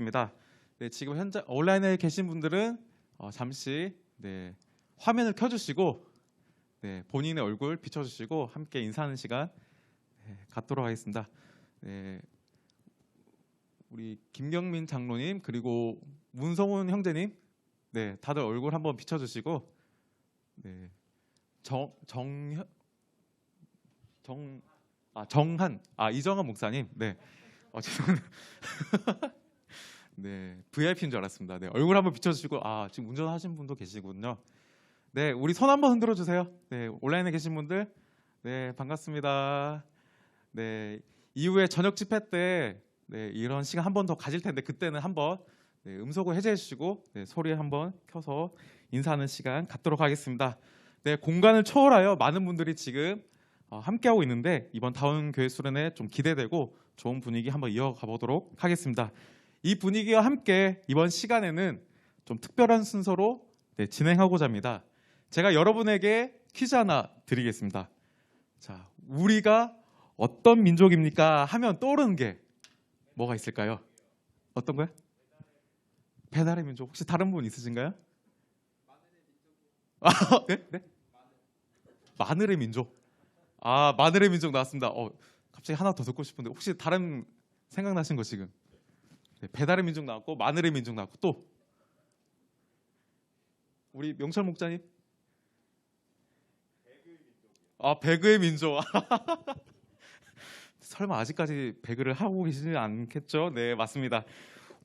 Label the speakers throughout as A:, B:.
A: 하겠습니다. 네, 지금 현재 온라인에 계신 분들은 잠시 화면을 켜주시고 본인의 얼굴 비춰주시고 함께 인사하는 시간 갖도록 하겠습니다. 우리 김경민 장로님 그리고 문성훈 형제님 다들 얼굴 한번 비춰주시고 이정한 목사님 죄송합니다. VIP인 줄 알았습니다. 얼굴 한번 비춰주시고 지금 운전하신 분도 계시군요. 우리 손 한번 흔들어 주세요. 온라인에 계신 분들 반갑습니다. 이후에 저녁 집회 때 이런 시간 한 번 더 가질 텐데 그때는 한번 음소거 해제해 주시고 소리 한번 켜서 인사하는 시간 갖도록 하겠습니다. 공간을 초월하여 많은 분들이 지금 함께하고 있는데 이번 다운 교회 수련회 좀 기대되고 좋은 분위기 한번 이어가 보도록 하겠습니다. 이 분위기와 함께 이번 시간에는 좀 특별한 순서로 진행하고자 합니다. 제가 여러분에게 퀴즈 하나 드리겠습니다. 자, 우리가 어떤 민족입니까? 하면 떠오르는 게 뭐가 있을까요? 어떤 거요? 배달의 민족. 혹시 다른 분 있으신가요? 네? 마늘의 민족. 마늘의 민족 나왔습니다. 갑자기 하나 더 듣고 싶은데 혹시 다른 생각나신 거 지금? 배달의 민족 나왔고 마늘의 민족 나왔고 또 우리 명철 목사님? 배그의 민족. 설마 아직까지 배그를 하고 계시지 않겠죠? 네, 맞습니다.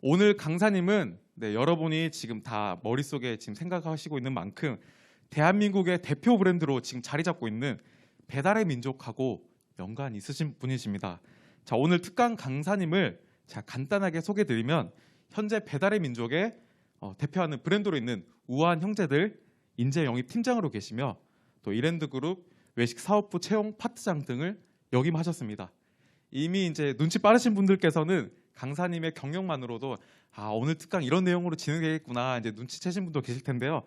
A: 오늘 강사님은 여러분이 지금 다 머릿속에 지금 생각하시고 있는 만큼 대한민국의 대표 브랜드로 지금 자리 잡고 있는 배달의 민족하고 연관이 있으신 분이십니다. 자, 오늘 특강 강사님을 간단하게 소개드리면 현재 배달의 민족의 대표하는 브랜드로 있는 우아한 형제들 인재 영입 팀장으로 계시며 또 이랜드그룹 외식 사업부 채용 파트장 등을 역임하셨습니다. 이미 이제 눈치 빠르신 분들께서는 강사님의 경력만으로도 오늘 특강 이런 내용으로 진행되겠구나 이제 눈치채신 분도 계실 텐데요.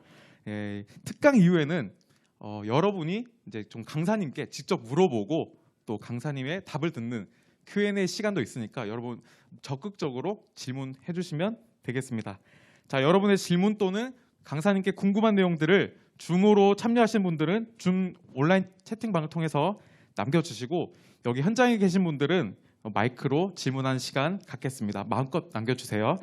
A: 특강 이후에는 여러분이 이제 좀 강사님께 직접 물어보고 또 강사님의 답을 듣는 Q&A 시간도 있으니까 여러분 적극적으로 질문해 주시면 되겠습니다. 자, 여러분의 질문 또는 강사님께 궁금한 내용들을 줌으로 참여하신 분들은 줌 온라인 채팅방을 통해서 남겨주시고 여기 현장에 계신 분들은 마이크로 질문하는 시간 갖겠습니다. 마음껏 남겨주세요.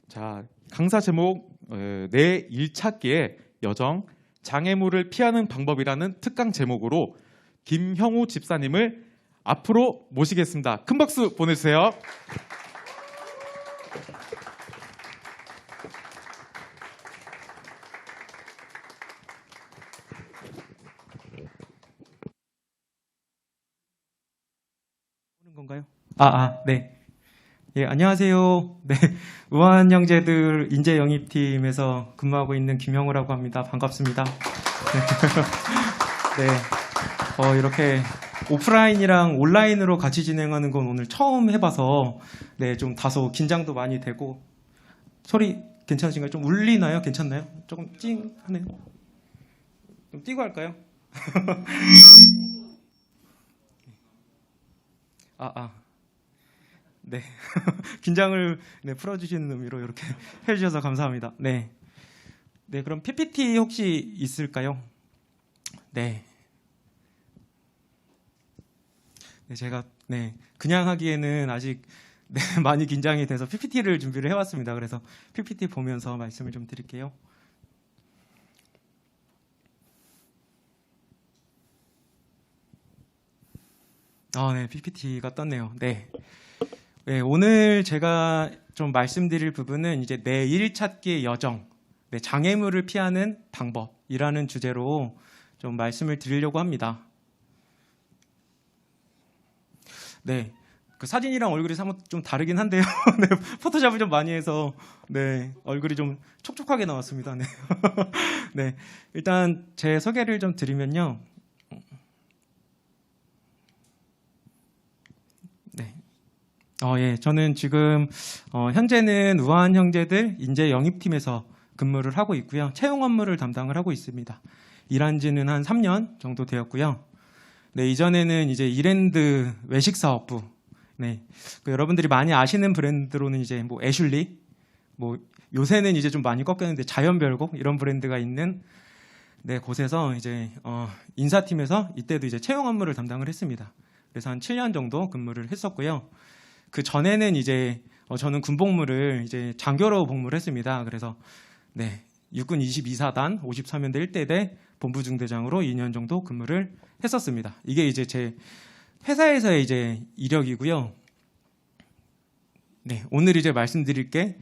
A: 자, 강사 제목 내 일찾기의 여정 장애물을 피하는 방법이라는 특강 제목으로 김형우 집사님을 앞으로 모시겠습니다. 큰 박수 보내주세요.
B: 보는 건가요? 네. 예, 안녕하세요. 우아한 형제들 인재 영입팀에서 근무하고 있는 김형우라고 합니다. 반갑습니다. 이렇게 오프라인이랑 온라인으로 같이 진행하는 건 오늘 처음 해봐서 좀 다소 긴장도 많이 되고 소리 괜찮으신가요? 좀 울리나요? 괜찮나요? 조금 찡하네요. 좀 띄고 할까요? 긴장을 풀어주시는 의미로 이렇게 해주셔서 감사합니다. 그럼 PPT 혹시 있을까요? 제가 그냥 하기에는 아직 많이 긴장이 돼서 PPT를 준비를 해왔습니다. 그래서 PPT 보면서 말씀을 좀 드릴게요. PPT가 떴네요. 오늘 제가 좀 말씀드릴 부분은 이제 내 일 찾기의 여정, 장애물을 피하는 방법이라는 주제로 좀 말씀을 드리려고 합니다. 그 사진이랑 얼굴이 사뭇 좀 다르긴 한데요. 포토샵을 좀 많이 해서 얼굴이 좀 촉촉하게 나왔습니다. 일단 제 소개를 좀 드리면요. 저는 지금 현재는 우아한 형제들 인재 영입팀에서 근무를 하고 있고요. 채용 업무를 담당을 하고 있습니다. 일한 지는 한 3년 정도 되었고요. 이전에는 이제 이랜드 외식 사업부, 여러분들이 많이 아시는 브랜드로는 이제 뭐 애슐리, 뭐 요새는 이제 좀 많이 꺾였는데 자연별곡 이런 브랜드가 있는 네, 곳에서 이제 인사팀에서 이때도 이제 채용 업무를 담당을 했습니다. 그래서 한 7년 정도 근무를 했었고요. 그 전에는 이제 저는 군복무를 이제 장교로 복무를 했습니다. 그래서 네, 육군 22사단 53연대 1대대 본부중대장으로 2년 정도 근무를 했었습니다. 이게 이제 제 회사에서의 이제 이력이고요. 네, 오늘 이제 말씀드릴 게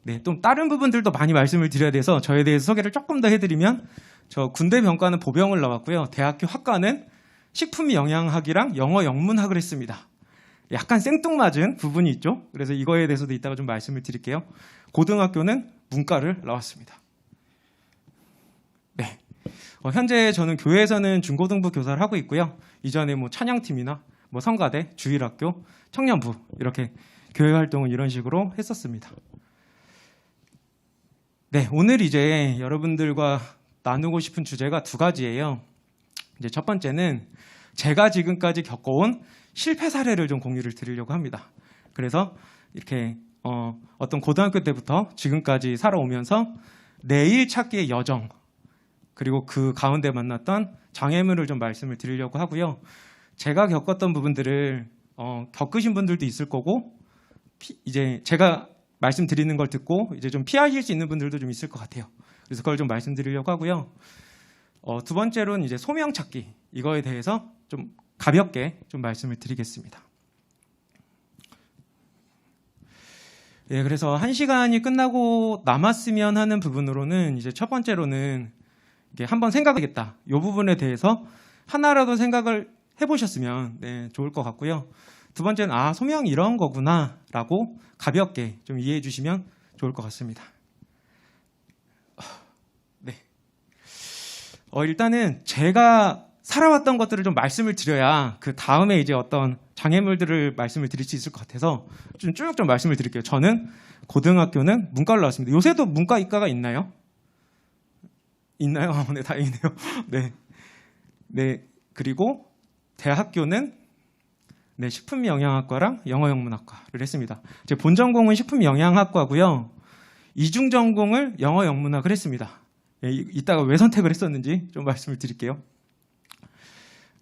B: 네, 또 다른 부분들도 많이 말씀을 드려야 돼서 저에 대해서 소개를 조금 더 해드리면 저 군대 병과는 보병을 나왔고요. 대학교 학과는 식품영양학이랑 영어 영문학을 했습니다. 약간 생뚱맞은 부분이 있죠. 그래서 이거에 대해서도 이따가 좀 말씀을 드릴게요. 고등학교는 문과를 나왔습니다. 네, 현재 저는 교회에서는 중고등부 교사를 하고 있고요. 이전에 뭐 찬양팀이나 뭐 성가대, 주일학교, 청년부 이렇게 교회 활동을 이런 식으로 했었습니다. 네, 오늘 이제 여러분들과 나누고 싶은 주제가 두 가지예요. 이제 첫 번째는 제가 지금까지 겪어온 실패 사례를 좀 공유를 드리려고 합니다. 그래서 이렇게 어떤 고등학교 때부터 지금까지 살아오면서 내일 찾기의 여정 그리고 그 가운데 만났던 장애물을 좀 말씀을 드리려고 하고요. 제가 겪었던 부분들을 겪으신 분들도 있을 거고 이제 제가 말씀드리는 걸 듣고 이제 좀 피하실 수 있는 분들도 좀 있을 것 같아요. 그래서 그걸 좀 말씀드리려고 하고요. 두 번째로는 이제 소명 찾기 이거에 대해서 좀 가볍게 좀 말씀을 드리겠습니다. 예, 그래서 1시간이 끝나고 남았으면 하는 부분으로는 이제 첫 번째로는 이게 한번 생각하겠다. 이 부분에 대해서 하나라도 생각을 해보셨으면 네, 좋을 것 같고요. 두 번째는 소명 이런 거구나라고 가볍게 좀 이해해 주시면 좋을 것 같습니다. 네. 일단은 제가 살아왔던 것들을 좀 말씀을 드려야 그 다음에 이제 어떤 장애물들을 말씀을 드릴 수 있을 것 같아서 좀 쭉 좀 말씀을 드릴게요. 저는 고등학교는 문과를 나왔습니다. 요새도 문과 이과가 있나요? 있나요? 네, 다행이네요. 네. 네. 그리고 대학교는 네, 식품영양학과랑 영어영문학과를 했습니다. 제 본 전공은 식품영양학과고요. 이중 전공을 영어영문학을 했습니다. 예, 이따가 왜 선택을 했었는지 좀 말씀을 드릴게요.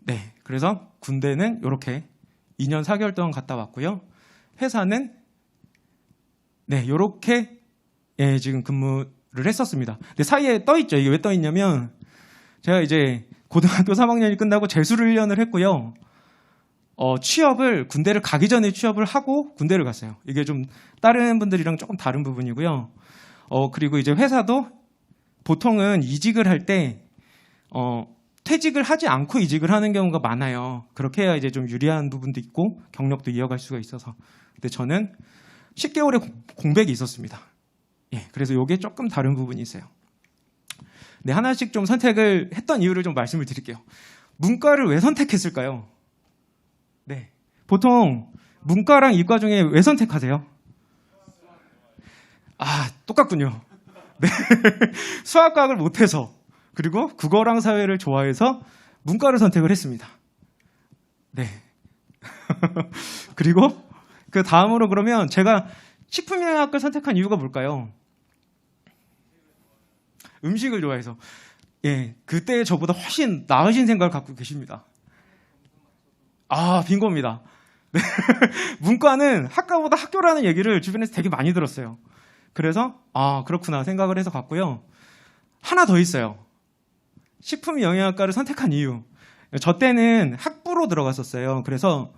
B: 네, 그래서 군대는 이렇게 2년 4개월 동안 갔다 왔고요. 회사는 네, 이렇게 예, 지금 근무를 했었습니다. 근데 사이에 떠 있죠. 이게 왜 떠 있냐면 제가 이제 고등학교 3학년이 끝나고 재수를 1년을 했고요. 취업을 군대를 가기 전에 취업을 하고 군대를 갔어요. 이게 좀 다른 분들이랑 조금 다른 부분이고요. 그리고 이제 회사도 보통은 이직을 할 때 퇴직을 하지 않고 이직을 하는 경우가 많아요. 그렇게 해야 이제 좀 유리한 부분도 있고 경력도 이어갈 수가 있어서. 근데 저는 10개월의 공백이 있었습니다. 예, 그래서 이게 조금 다른 부분이 있어요. 네, 하나씩 좀 선택을 했던 이유를 좀 말씀을 드릴게요. 문과를 왜 선택했을까요? 네, 보통 문과랑 이과 중에 왜 선택하세요? 똑같군요. 네. 수학과학을 못해서 그리고 국어랑 사회를 좋아해서 문과를 선택을 했습니다. 네. 그리고 그 다음으로 그러면 제가 식품영양학과를 선택한 이유가 뭘까요? 음식을 좋아해서. 예, 그때 저보다 훨씬 나으신 생각을 갖고 계십니다. 빙고입니다. 네. 문과는 학과보다 학교라는 얘기를 주변에서 되게 많이 들었어요. 그래서 그렇구나 생각을 해서 갔고요. 하나 더 있어요. 식품영양학과를 선택한 이유. 저 때는 학부로 들어갔었어요. 그래서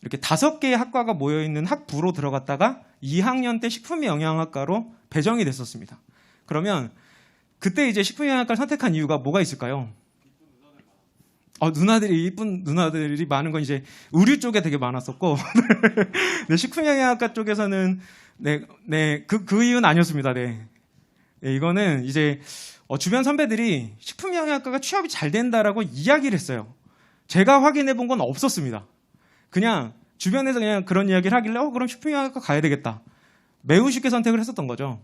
B: 이렇게 5개의 학과가 모여있는 학부로 들어갔다가 2학년 때 식품영양학과로 배정이 됐었습니다. 그러면 그때 이제 식품영양학과를 선택한 이유가 뭐가 있을까요? 누나들이, 이쁜 누나들이 많은 건 이제 의류 쪽에 되게 많았었고, 네, 식품영양학과 쪽에서는, 그 이유는 아니었습니다. 네. 네, 이거는 이제, 주변 선배들이 식품영양학과가 취업이 잘 된다라고 이야기를 했어요. 제가 확인해 본 건 없었습니다. 그냥, 주변에서 그냥 그런 이야기를 하길래, 그럼 식품영양학과 가야 되겠다. 매우 쉽게 선택을 했었던 거죠.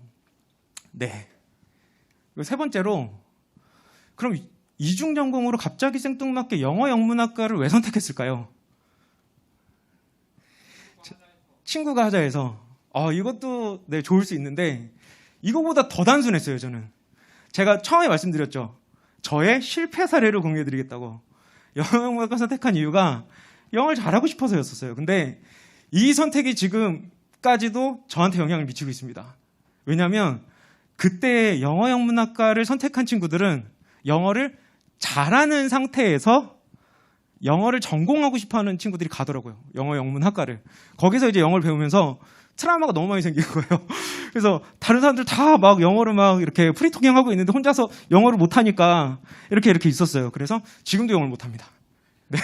B: 네. 그리고 세 번째로, 그럼 이중 전공으로 갑자기 생뚱맞게 영어 영문학과를 왜 선택했을까요? 친구가 하자 해서 이것도 네, 좋을 수 있는데 이거보다 더 단순했어요, 저는. 제가 처음에 말씀드렸죠. 저의 실패 사례를 공유해드리겠다고. 영어영문학과 선택한 이유가 영어를 잘하고 싶어서였었어요. 근데 이 선택이 지금까지도 저한테 영향을 미치고 있습니다. 왜냐하면 그때 영어영문학과를 선택한 친구들은 영어를 잘하는 상태에서 영어를 전공하고 싶어하는 친구들이 가더라고요. 영어영문학과를. 거기서 이제 영어를 배우면서 트라우마가 너무 많이 생긴 거예요. 그래서 다른 사람들 다 막 영어를 막 이렇게 프리토킹 하고 있는데 혼자서 영어를 못하니까 이렇게 있었어요. 그래서 지금도 영어를 못합니다. 네.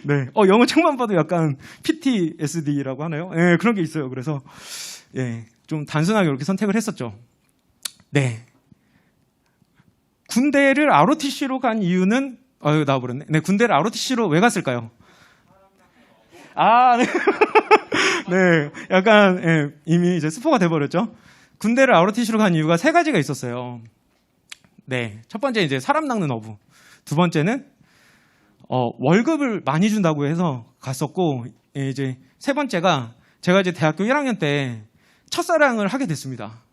B: 네. 영어 책만 봐도 약간 PTSD라고 하나요? 네, 그런 게 있어요. 그래서 예, 좀 단순하게 이렇게 선택을 했었죠. 네. 군대를 ROTC로 간 이유는 나와버렸네. 네, 군대를 ROTC로 왜 갔을까요? 네. 네, 약간 예, 이미 이제 스포가 돼버렸죠. 군대를 ROTC로 간 이유가 3가지가 있었어요. 네, 첫 번째 이제 사람 낚는 어부. 두 번째는 월급을 많이 준다고 해서 갔었고, 예, 이제 세 번째가 제가 이제 대학교 1학년 때 첫사랑을 하게 됐습니다.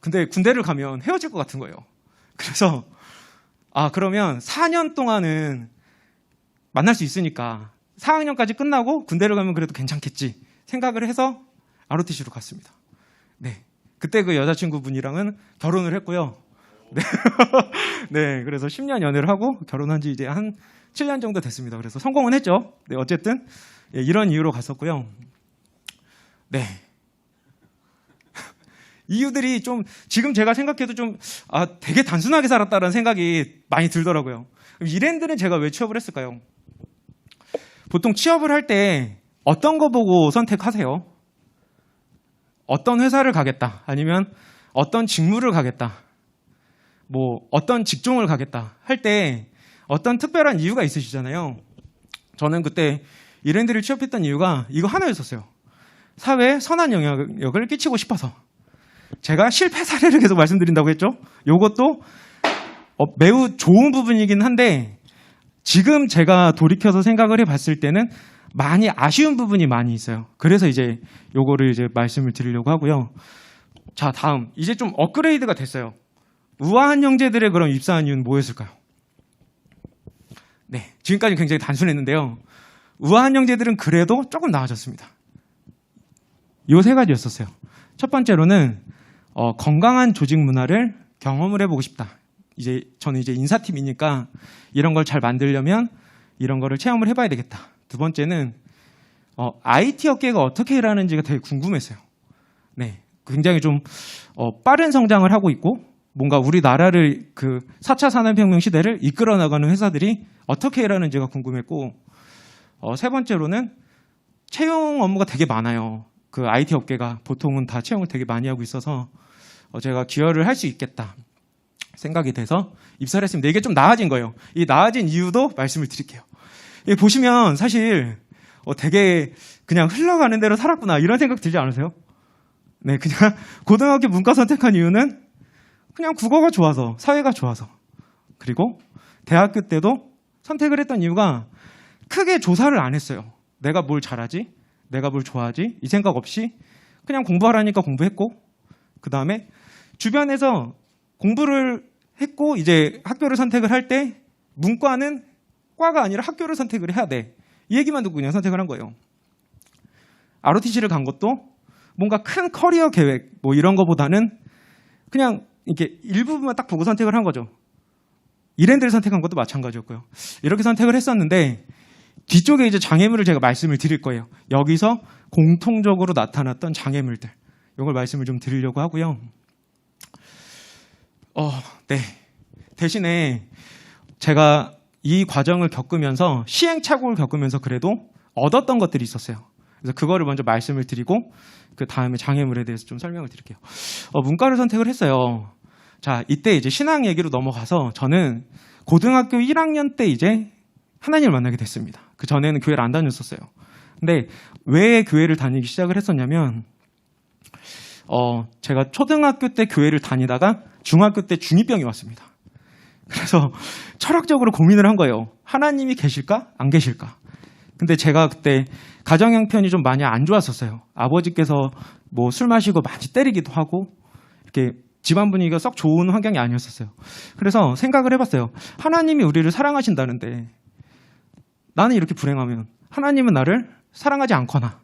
B: 근데 군대를 가면 헤어질 것 같은 거예요. 그래서 그러면 4년 동안은 만날 수 있으니까 4학년까지 끝나고 군대를 가면 그래도 괜찮겠지 생각을 해서 ROTC로 갔습니다. 네, 그때 그 여자친구분이랑은 결혼을 했고요. 네, 네, 그래서 10년 연애를 하고 결혼한 지 이제 한 7년 정도 됐습니다. 그래서 성공은 했죠. 네, 어쨌든 예, 이런 이유로 갔었고요. 네. 이유들이 좀 지금 제가 생각해도 좀 되게 단순하게 살았다는 생각이 많이 들더라고요. 이랜드는 제가 왜 취업을 했을까요? 보통 취업을 할 때 어떤 거 보고 선택하세요? 어떤 회사를 가겠다, 아니면 어떤 직무를 가겠다, 뭐 어떤 직종을 가겠다 할 때 어떤 특별한 이유가 있으시잖아요. 저는 그때 이랜드를 취업했던 이유가 이거 하나였었어요. 사회에 선한 영향력을 끼치고 싶어서. 제가 실패 사례를 계속 말씀드린다고 했죠. 이것도 매우 좋은 부분이긴 한데 지금 제가 돌이켜서 생각을 해봤을 때는 많이 아쉬운 부분이 많이 있어요. 그래서 이제 요거를 이제 말씀을 드리려고 하고요. 자, 다음 이제 좀 업그레이드가 됐어요. 우아한 형제들의 그럼 입사한 이유는 뭐였을까요? 네, 지금까지 굉장히 단순했는데요. 우아한 형제들은 그래도 조금 나아졌습니다. 요 3가지였었어요. 첫 번째로는 건강한 조직 문화를 경험을 해보고 싶다. 저는 이제 인사팀이니까 이런 걸 잘 만들려면 이런 거를 체험을 해봐야 되겠다. 두 번째는 IT 업계가 어떻게 일하는지가 되게 궁금했어요. 네, 굉장히 좀 빠른 성장을 하고 있고 뭔가 우리나라를 그 4차 산업혁명 시대를 이끌어 나가는 회사들이 어떻게 일하는지가 궁금했고, 세 번째로는 채용 업무가 되게 많아요. 그 IT 업계가 보통은 다 채용을 되게 많이 하고 있어서 제가 기여를 할 수 있겠다 생각이 돼서 입사를 했습니다. 이게 좀 나아진 거예요. 이 나아진 이유도 말씀을 드릴게요. 이게 보시면 사실 되게 그냥 흘러가는 대로 살았구나 이런 생각 들지 않으세요? 네, 그냥 고등학교 문과 선택한 이유는 그냥 국어가 좋아서, 사회가 좋아서. 그리고 대학교 때도 선택을 했던 이유가 크게 조사를 안 했어요. 내가 뭘 잘하지? 내가 뭘 좋아하지? 이 생각 없이 그냥 공부하라니까 공부했고, 그 다음에 주변에서 공부를 했고 이제 학교를 선택을 할 때 문과는 과가 아니라 학교를 선택을 해야 돼. 이 얘기만 듣고 그냥 선택을 한 거예요. ROTC를 간 것도 뭔가 큰 커리어 계획 뭐 이런 거보다는 그냥 이렇게 일부분만 딱 보고 선택을 한 거죠. 이랜드를 선택한 것도 마찬가지였고요. 이렇게 선택을 했었는데 뒤쪽에 이제 장애물을 제가 말씀을 드릴 거예요. 여기서 공통적으로 나타났던 장애물들. 이걸 말씀을 좀 드리려고 하고요. 네. 대신에 제가 이 과정을 겪으면서 시행착오를 겪으면서 그래도 얻었던 것들이 있었어요. 그래서 그거를 먼저 말씀을 드리고 그 다음에 장애물에 대해서 좀 설명을 드릴게요. 문과를 선택을 했어요. 자, 이때 이제 신앙 얘기로 넘어가서 저는 고등학교 1학년 때 이제 하나님을 만나게 됐습니다. 그 전에는 교회를 안 다녔었어요. 근데 왜 교회를 다니기 시작을 했었냐면 제가 초등학교 때 교회를 다니다가 중학교 때 중2병이 왔습니다. 그래서 철학적으로 고민을 한 거예요. 하나님이 계실까? 안 계실까? 근데 제가 그때 가정 형편이 좀 많이 안 좋았었어요. 아버지께서 뭐 술 마시고 많이 때리기도 하고 이렇게 집안 분위기가 썩 좋은 환경이 아니었었어요. 그래서 생각을 해봤어요. 하나님이 우리를 사랑하신다는데 나는 이렇게 불행하면 하나님은 나를 사랑하지 않거나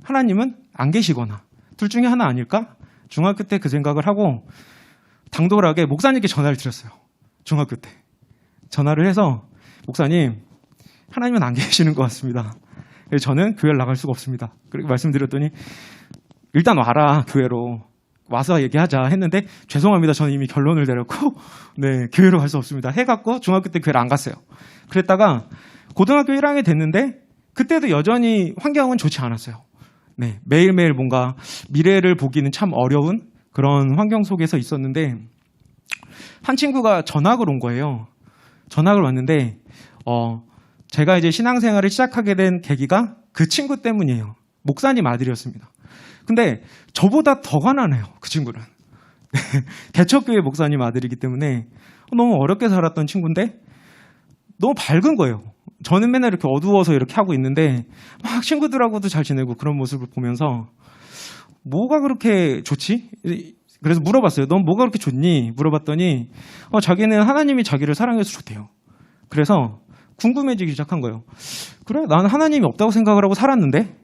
B: 하나님은 안 계시거나 둘 중에 하나 아닐까? 중학교 때 그 생각을 하고 당돌하게 목사님께 전화를 드렸어요. 중학교 때. 전화를 해서 목사님, 하나님은 안 계시는 것 같습니다. 그래서 저는 교회를 나갈 수가 없습니다. 그렇게 말씀드렸더니 일단 와라, 교회로. 와서 얘기하자 했는데 죄송합니다. 저는 이미 결론을 내렸고 네, 교회로 갈 수 없습니다. 해갖고 중학교 때 교회를 안 갔어요. 그랬다가 고등학교 1학년이 됐는데 그때도 여전히 환경은 좋지 않았어요. 네, 매일매일 뭔가 미래를 보기는 참 어려운 그런 환경 속에서 있었는데 한 친구가 전학을 온 거예요. 전학을 왔는데 제가 이제 신앙생활을 시작하게 된 계기가 그 친구 때문이에요. 목사님 아들이었습니다. 근데 저보다 더 가난해요. 그 친구는. 개척교회 목사님 아들이기 때문에 너무 어렵게 살았던 친구인데 너무 밝은 거예요. 저는 맨날 이렇게 어두워서 이렇게 하고 있는데 막 친구들하고도 잘 지내고 그런 모습을 보면서 뭐가 그렇게 좋지? 그래서 물어봤어요. 넌 뭐가 그렇게 좋니? 물어봤더니 자기는 하나님이 자기를 사랑해서 좋대요. 그래서 궁금해지기 시작한 거예요. 그래? 나는 하나님이 없다고 생각을 하고 살았는데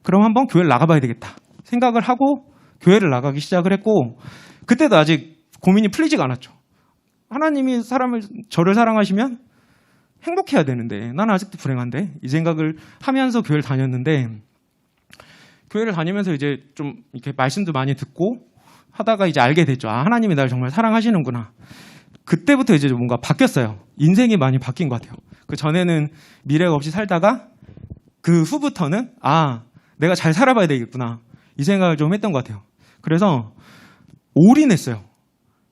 B: 그럼 한번 교회를 나가봐야 되겠다 생각을 하고 교회를 나가기 시작을 했고 그때도 아직 고민이 풀리지가 않았죠. 하나님이 저를 사랑하시면 행복해야 되는데 나는 아직도 불행한데 이 생각을 하면서 교회를 다녔는데 교회를 다니면서 이제 좀 이렇게 말씀도 많이 듣고 하다가 이제 알게 됐죠. 아, 하나님이 나를 정말 사랑하시는구나. 그때부터 이제 뭔가 바뀌었어요. 인생이 많이 바뀐 것 같아요. 그 전에는 미래가 없이 살다가 그 후부터는 내가 잘 살아봐야 되겠구나. 이 생각을 좀 했던 것 같아요. 그래서 올인했어요.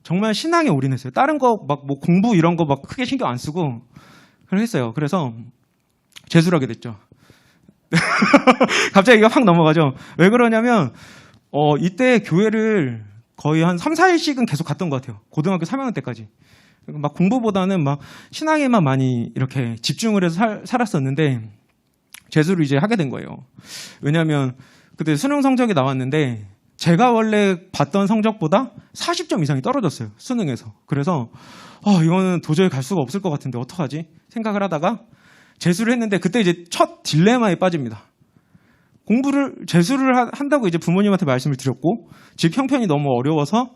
B: 정말 신앙에 올인했어요. 다른 거 막 뭐 공부 이런 거 막 크게 신경 안 쓰고 그걸 했어요. 그래서 재수를 하게 됐죠. 갑자기 이거 확 넘어가죠. 왜 그러냐면 이때 교회를 거의 한 3, 4일씩은 계속 갔던 것 같아요. 고등학교 3학년 때까지. 막 공부보다는 막 신앙에만 많이 이렇게 집중을 해서 살았었는데 재수를 이제 하게 된 거예요. 왜냐하면 그때 수능 성적이 나왔는데 제가 원래 봤던 성적보다 40점 이상이 떨어졌어요. 수능에서. 그래서 이거는 도저히 갈 수가 없을 것 같은데 어떡하지? 생각을 하다가 재수를 했는데 그때 이제 첫 딜레마에 빠집니다. 재수를 한다고 이제 부모님한테 말씀을 드렸고 집 형편이 너무 어려워서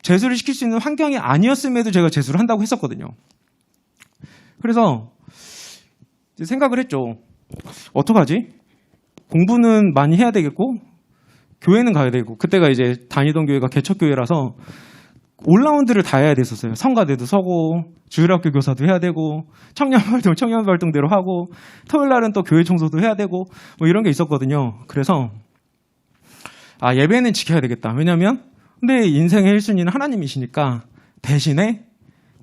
B: 재수를 시킬 수 있는 환경이 아니었음에도 제가 재수를 한다고 했었거든요. 그래서 생각을 했죠. 어떡하지? 공부는 많이 해야 되겠고 교회는 가야 되고 그때가 이제 다니던 교회가 개척교회라서 올라운드를 다 해야 됐었어요. 성가대도 서고 주일학교 교사도 해야 되고 청년활동대로 하고 토요일 날은 또 교회 청소도 해야 되고 뭐 이런 게 있었거든요. 그래서 예배는 지켜야 되겠다. 왜냐하면 내 인생의 1순위는 하나님이시니까 대신에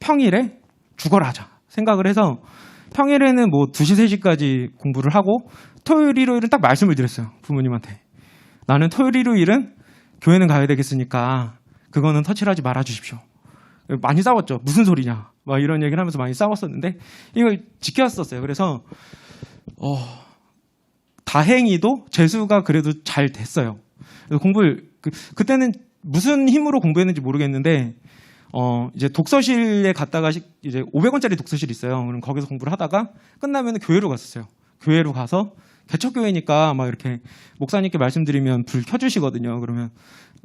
B: 평일에 죽어라 하자 생각을 해서 평일에는 뭐 2시, 3시까지 공부를 하고 토요일, 일요일은 딱 말씀을 드렸어요. 부모님한테. 나는 토요일, 일요일은 교회는 가야 되겠으니까 그거는 터치를 하지 말아주십시오. 많이 싸웠죠. 무슨 소리냐. 막 이런 얘기를 하면서 많이 싸웠었는데 이걸 지켰었어요. 그래서 다행히도 재수가 그래도 잘 됐어요. 그래서 공부를 그때는 무슨 힘으로 공부했는지 모르겠는데 이제 독서실에 갔다가 이제 500원짜리 독서실 있어요. 그럼 거기서 공부를 하다가 끝나면 교회로 갔었어요. 교회로 가서 개척교회니까 막 이렇게 목사님께 말씀드리면 불 켜주시거든요. 그러면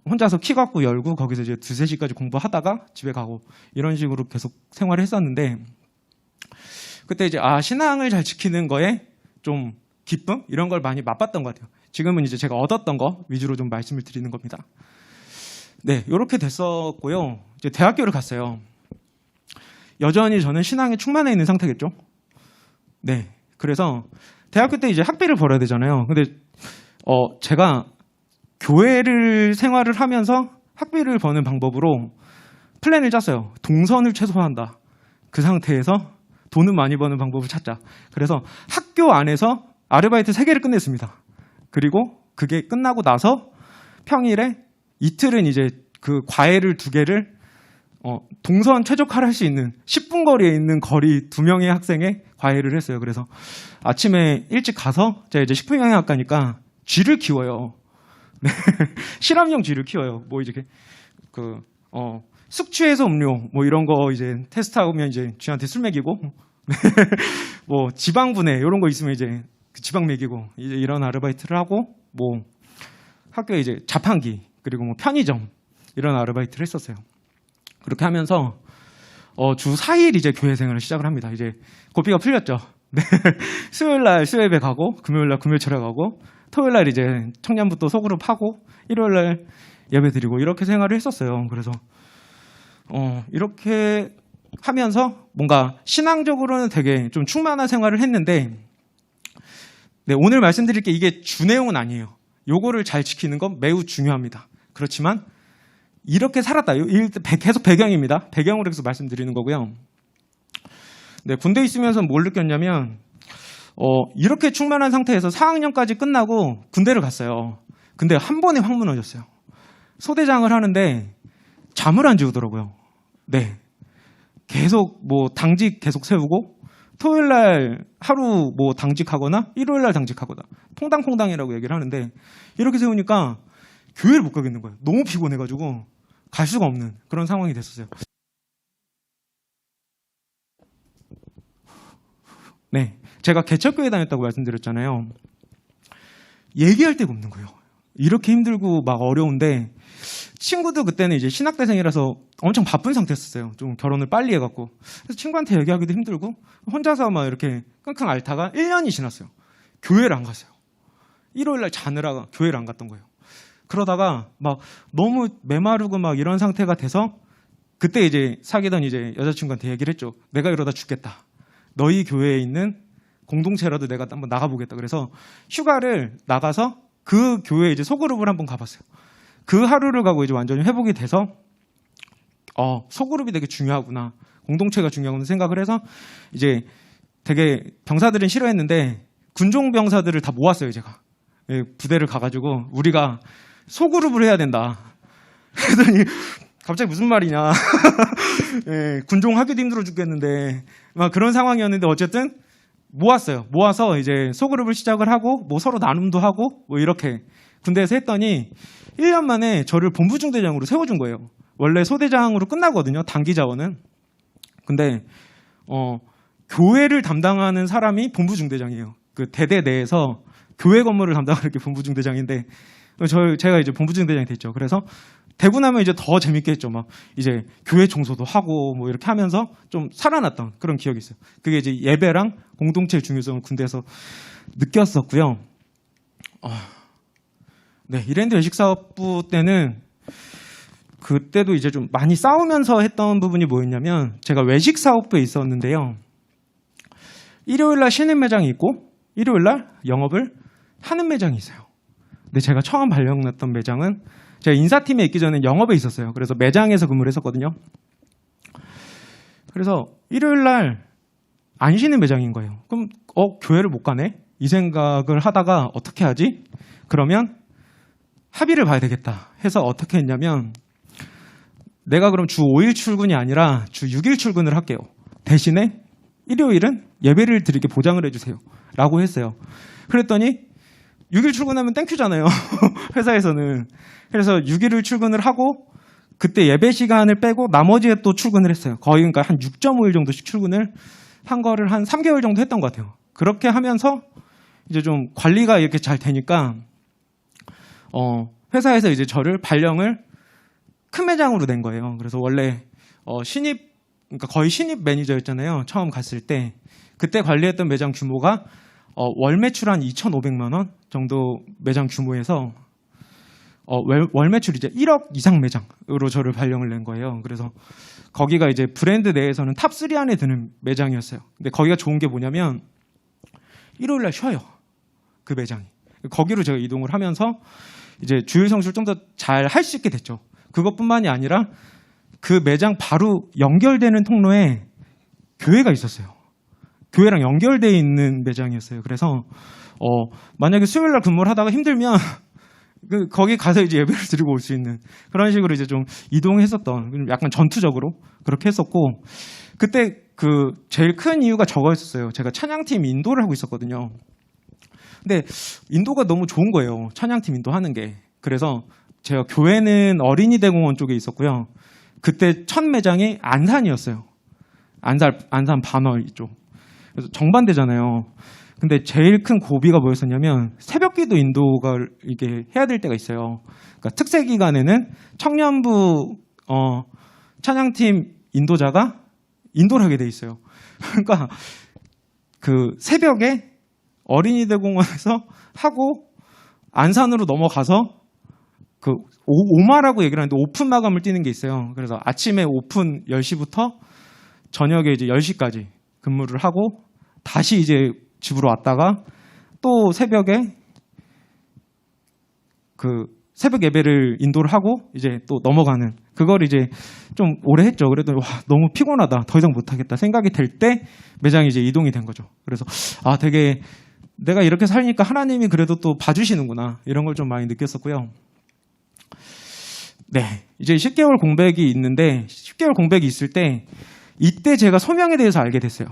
B: 혼자서 키 갖고 열고 거기서 이제 2, 3시까지 공부하다가 집에 가고 이런 식으로 계속 생활을 했었는데 그때 이제 신앙을 잘 지키는 거에 좀 기쁨 이런 걸 많이 맛봤던 것 같아요. 지금은 이제 제가 얻었던 거 위주로 좀 말씀을 드리는 겁니다. 네, 이렇게 됐었고요. 이제 대학교를 갔어요. 여전히 저는 신앙에 충만해 있는 상태겠죠. 네, 그래서 대학교 때 이제 학비를 벌어야 되잖아요. 근데 제가 교회를 생활을 하면서 학비를 버는 방법으로 플랜을 짰어요. 동선을 최소화한다. 그 상태에서 돈은 많이 버는 방법을 찾자. 그래서 학교 안에서 아르바이트 3개를 끝냈습니다. 그리고 그게 끝나고 나서 평일에 이틀은 이제 그 과외를 2개를 동선 최적화를 할 수 있는 10분 거리에 있는 거리 2명의 학생의 과외를 했어요. 그래서 아침에 일찍 가서 제가 이제 식품영양학과니까 쥐를 키워요. 네. 실험용 쥐를 키워요. 뭐 이제 숙취해소 음료 뭐 이런 거 이제 테스트하면 이제 쥐한테 술 먹이고 뭐 지방분해 이런 거 있으면 이제 그 지방 먹이고 이제 이런 아르바이트를 하고 뭐 학교에 이제 자판기 그리고 뭐 편의점 이런 아르바이트를 했었어요. 그렇게 하면서 주 4일 이제 교회 생활을 시작을 합니다. 이제 고삐가 풀렸죠. 네. 수요일 날 수요예배 가고 금요일 날 금요철에 가고 토요일 날 이제 청년부터 소그룹 하고 일요일 날 예배 드리고 이렇게 생활을 했었어요. 그래서 이렇게 하면서 뭔가 신앙적으로는 되게 좀 충만한 생활을 했는데 네, 오늘 말씀드릴 게 이게 주 내용은 아니에요. 요거를 잘 지키는 건 매우 중요합니다. 그렇지만 이렇게 살았다. 계속 배경입니다. 배경으로 해서 말씀드리는 거고요. 네, 군대에 있으면서 뭘 느꼈냐면 이렇게 충만한 상태에서 4학년까지 끝나고 군대를 갔어요. 근데 한 번에 확 무너졌어요. 소대장을 하는데 잠을 안 재우더라고요. 네, 계속 뭐 당직 계속 세우고 토요일 날 하루 뭐 당직하거나 일요일 날 당직하거나 퐁당퐁당이라고 얘기를 하는데 이렇게 세우니까 교회를 못 가겠는 거예요. 너무 피곤해가지고 갈 수가 없는 그런 상황이 됐었어요. 네, 제가 개척교회 다녔다고 말씀드렸잖아요. 얘기할 데가 없는 거예요. 이렇게 힘들고 막 어려운데 친구도 그때는 이제 신학대생이라서 엄청 바쁜 상태였어요. 좀 결혼을 빨리 해갖고 그래서 친구한테 얘기하기도 힘들고 혼자서 막 이렇게 끙끙 앓다가 1년이 지났어요. 교회를 안 갔어요. 일요일 날 자느라 교회를 안 갔던 거예요. 그러다가 막 너무 메마르고 막 이런 상태가 돼서 그때 이제 사귀던 이제 여자친구한테 얘기를 했죠. 내가 이러다 죽겠다. 너희 교회에 있는 공동체라도 내가 한번 나가보겠다. 그래서 휴가를 나가서 그 교회 이제 소그룹을 한번 가봤어요. 그 하루를 가고 이제 완전히 회복이 돼서 소그룹이 되게 중요하구나. 공동체가 중요하구나 생각을 해서 이제 되게 병사들은 싫어했는데 군종 병사들을 다 모았어요, 제가. 예, 부대를 가가지고 우리가 소그룹을 해야 된다. 그랬더니 갑자기 무슨 말이냐. 예, 군종 하기도 힘들어 죽겠는데 막 그런 상황이었는데 어쨌든 모았어요. 모아서 이제 소그룹을 시작을 하고 뭐 서로 나눔도 하고 뭐 이렇게 군대에서 했더니 1년 만에 저를 본부중대장으로 세워준 거예요. 원래 소대장으로 끝나거든요. 단기 자원은. 근데 교회를 담당하는 사람이 본부중대장이에요. 그 대대 내에서 교회 건물을 담당하는 게 본부중대장인데 제가 이제 본부중대장이 됐죠. 그래서 되고 나면 이제 더 재밌게 했죠. 막 이제 교회 청소도 하고 뭐 이렇게 하면서 좀 살아났던 그런 기억이 있어요. 그게 이제 예배랑 공동체의 중요성을 군대에서 느꼈었고요. 네, 이랜드 외식사업부 때는 그때도 이제 좀 많이 싸우면서 했던 부분이 뭐였냐면 제가 외식사업부에 있었는데요. 일요일날 쉬는 매장이 있고 일요일날 영업을 하는 매장이 있어요. 근데 제가 처음 발령났던 매장은 제가 인사팀에 있기 전에 영업에 있었어요. 그래서 매장에서 근무를 했었거든요. 그래서 일요일날 안 쉬는 매장인 거예요. 그럼 교회를 못 가네? 이 생각을 하다가 어떻게 하지? 그러면 합의를 봐야 되겠다 해서 어떻게 했냐면 내가 그럼 주 5일 출근이 아니라 주 6일 출근을 할게요. 대신에 일요일은 예배를 드리게 보장을 해주세요. 라고 했어요. 그랬더니 6일 출근하면 땡큐잖아요. 회사에서는. 그래서 6일을 출근을 하고 그때 예배 시간을 빼고 나머지에 또 출근을 했어요. 거의 그러니까 한 6.5일 정도씩 출근을 한 거를 한 3개월 정도 했던 것 같아요. 그렇게 하면서 이제 좀 관리가 이렇게 잘 되니까 회사에서 이제 저를 발령을 큰 매장으로 낸 거예요. 그래서 원래 그러니까 거의 신입 매니저였잖아요. 처음 갔을 때. 그때 관리했던 매장 규모가 월 매출 한 2,500만 원 정도 매장 규모에서 월 매출 이제 1억 이상 매장으로 저를 발령을 낸 거예요. 그래서 거기가 이제 브랜드 내에서는 탑 3 안에 드는 매장이었어요. 근데 거기가 좋은 게 뭐냐면 일요일 날 쉬어요. 그 매장이. 거기로 제가 이동을 하면서 이제 주일 성수를 좀 더 잘 할 수 있게 됐죠. 그것뿐만이 아니라 그 매장 바로 연결되는 통로에 교회가 있었어요. 교회랑 연결되어 있는 매장이었어요. 그래서 만약에 수요일 날 근무를 하다가 힘들면 거기 가서 이제 예배를 드리고 올 수 있는 그런 식으로 이제 좀 이동했었던 약간 전투적으로 그렇게 했었고 그때 그 제일 큰 이유가 저거였었어요. 제가 찬양팀 인도를 하고 있었거든요. 근데 인도가 너무 좋은 거예요. 찬양팀 인도하는 게. 그래서 제가 교회는 어린이 대공원 쪽에 있었고요. 그때 첫 매장이 안산이었어요. 안산 반월 이쪽. 그래서 정반대잖아요. 근데 제일 큰 고비가 뭐였었냐면 새벽기도 인도가 이게 해야 될 때가 있어요. 그러니까 특세 기간에는 청년부 찬양팀 인도자가 인도를 하게 돼 있어요. 그러니까 그 새벽에 어린이 대공원에서 하고 안산으로 넘어가서 그 오마라고 얘기를 하는데 오픈 마감을 뛰는 게 있어요. 그래서 아침에 오픈 10시부터 저녁에 이제 10시까지 근무를 하고 다시 이제 집으로 왔다가 또 새벽에 그 새벽 예배를 인도를 하고 이제 또 넘어가는 그걸 이제 좀 오래 했죠. 그래도 와, 너무 피곤하다. 더 이상 못하겠다 생각이 들 때 매장이 이제 이동이 된 거죠. 그래서 아 되게 내가 이렇게 살니까 하나님이 그래도 또 봐주시는구나 이런 걸 좀 많이 느꼈었고요. 네, 이제 10개월 공백이 있는데 10개월 공백이 있을 때 이때 제가 소명에 대해서 알게 됐어요.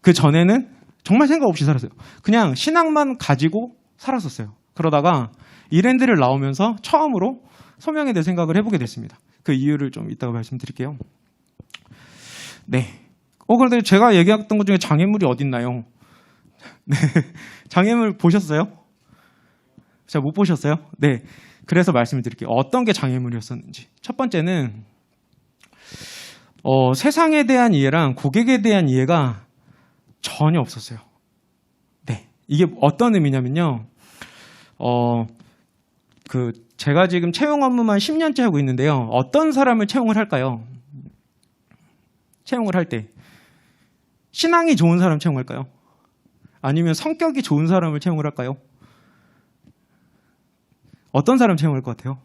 B: 그 전에는 정말 생각 없이 살았어요. 그냥 신앙만 가지고 살았었어요. 그러다가 이랜드를 나오면서 처음으로 소명에 대해 생각을 해보게 됐습니다. 그 이유를 좀 이따가 말씀드릴게요. 네. 그런데 제가 얘기했던 것 중에 장애물이 어딨나요? 네. 장애물 보셨어요? 잘 못 보셨어요? 네. 그래서 말씀을 드릴게요. 어떤 게 장애물이었었는지. 첫 번째는 세상에 대한 이해랑 고객에 대한 이해가 전혀 없었어요. 네. 이게 어떤 의미냐면요. 제가 지금 채용 업무만 10년째 하고 있는데요. 어떤 사람을 채용을 할까요? 채용을 할 때. 신앙이 좋은 사람 채용할까요? 아니면 성격이 좋은 사람을 채용을 할까요? 어떤 사람 채용할 것 같아요?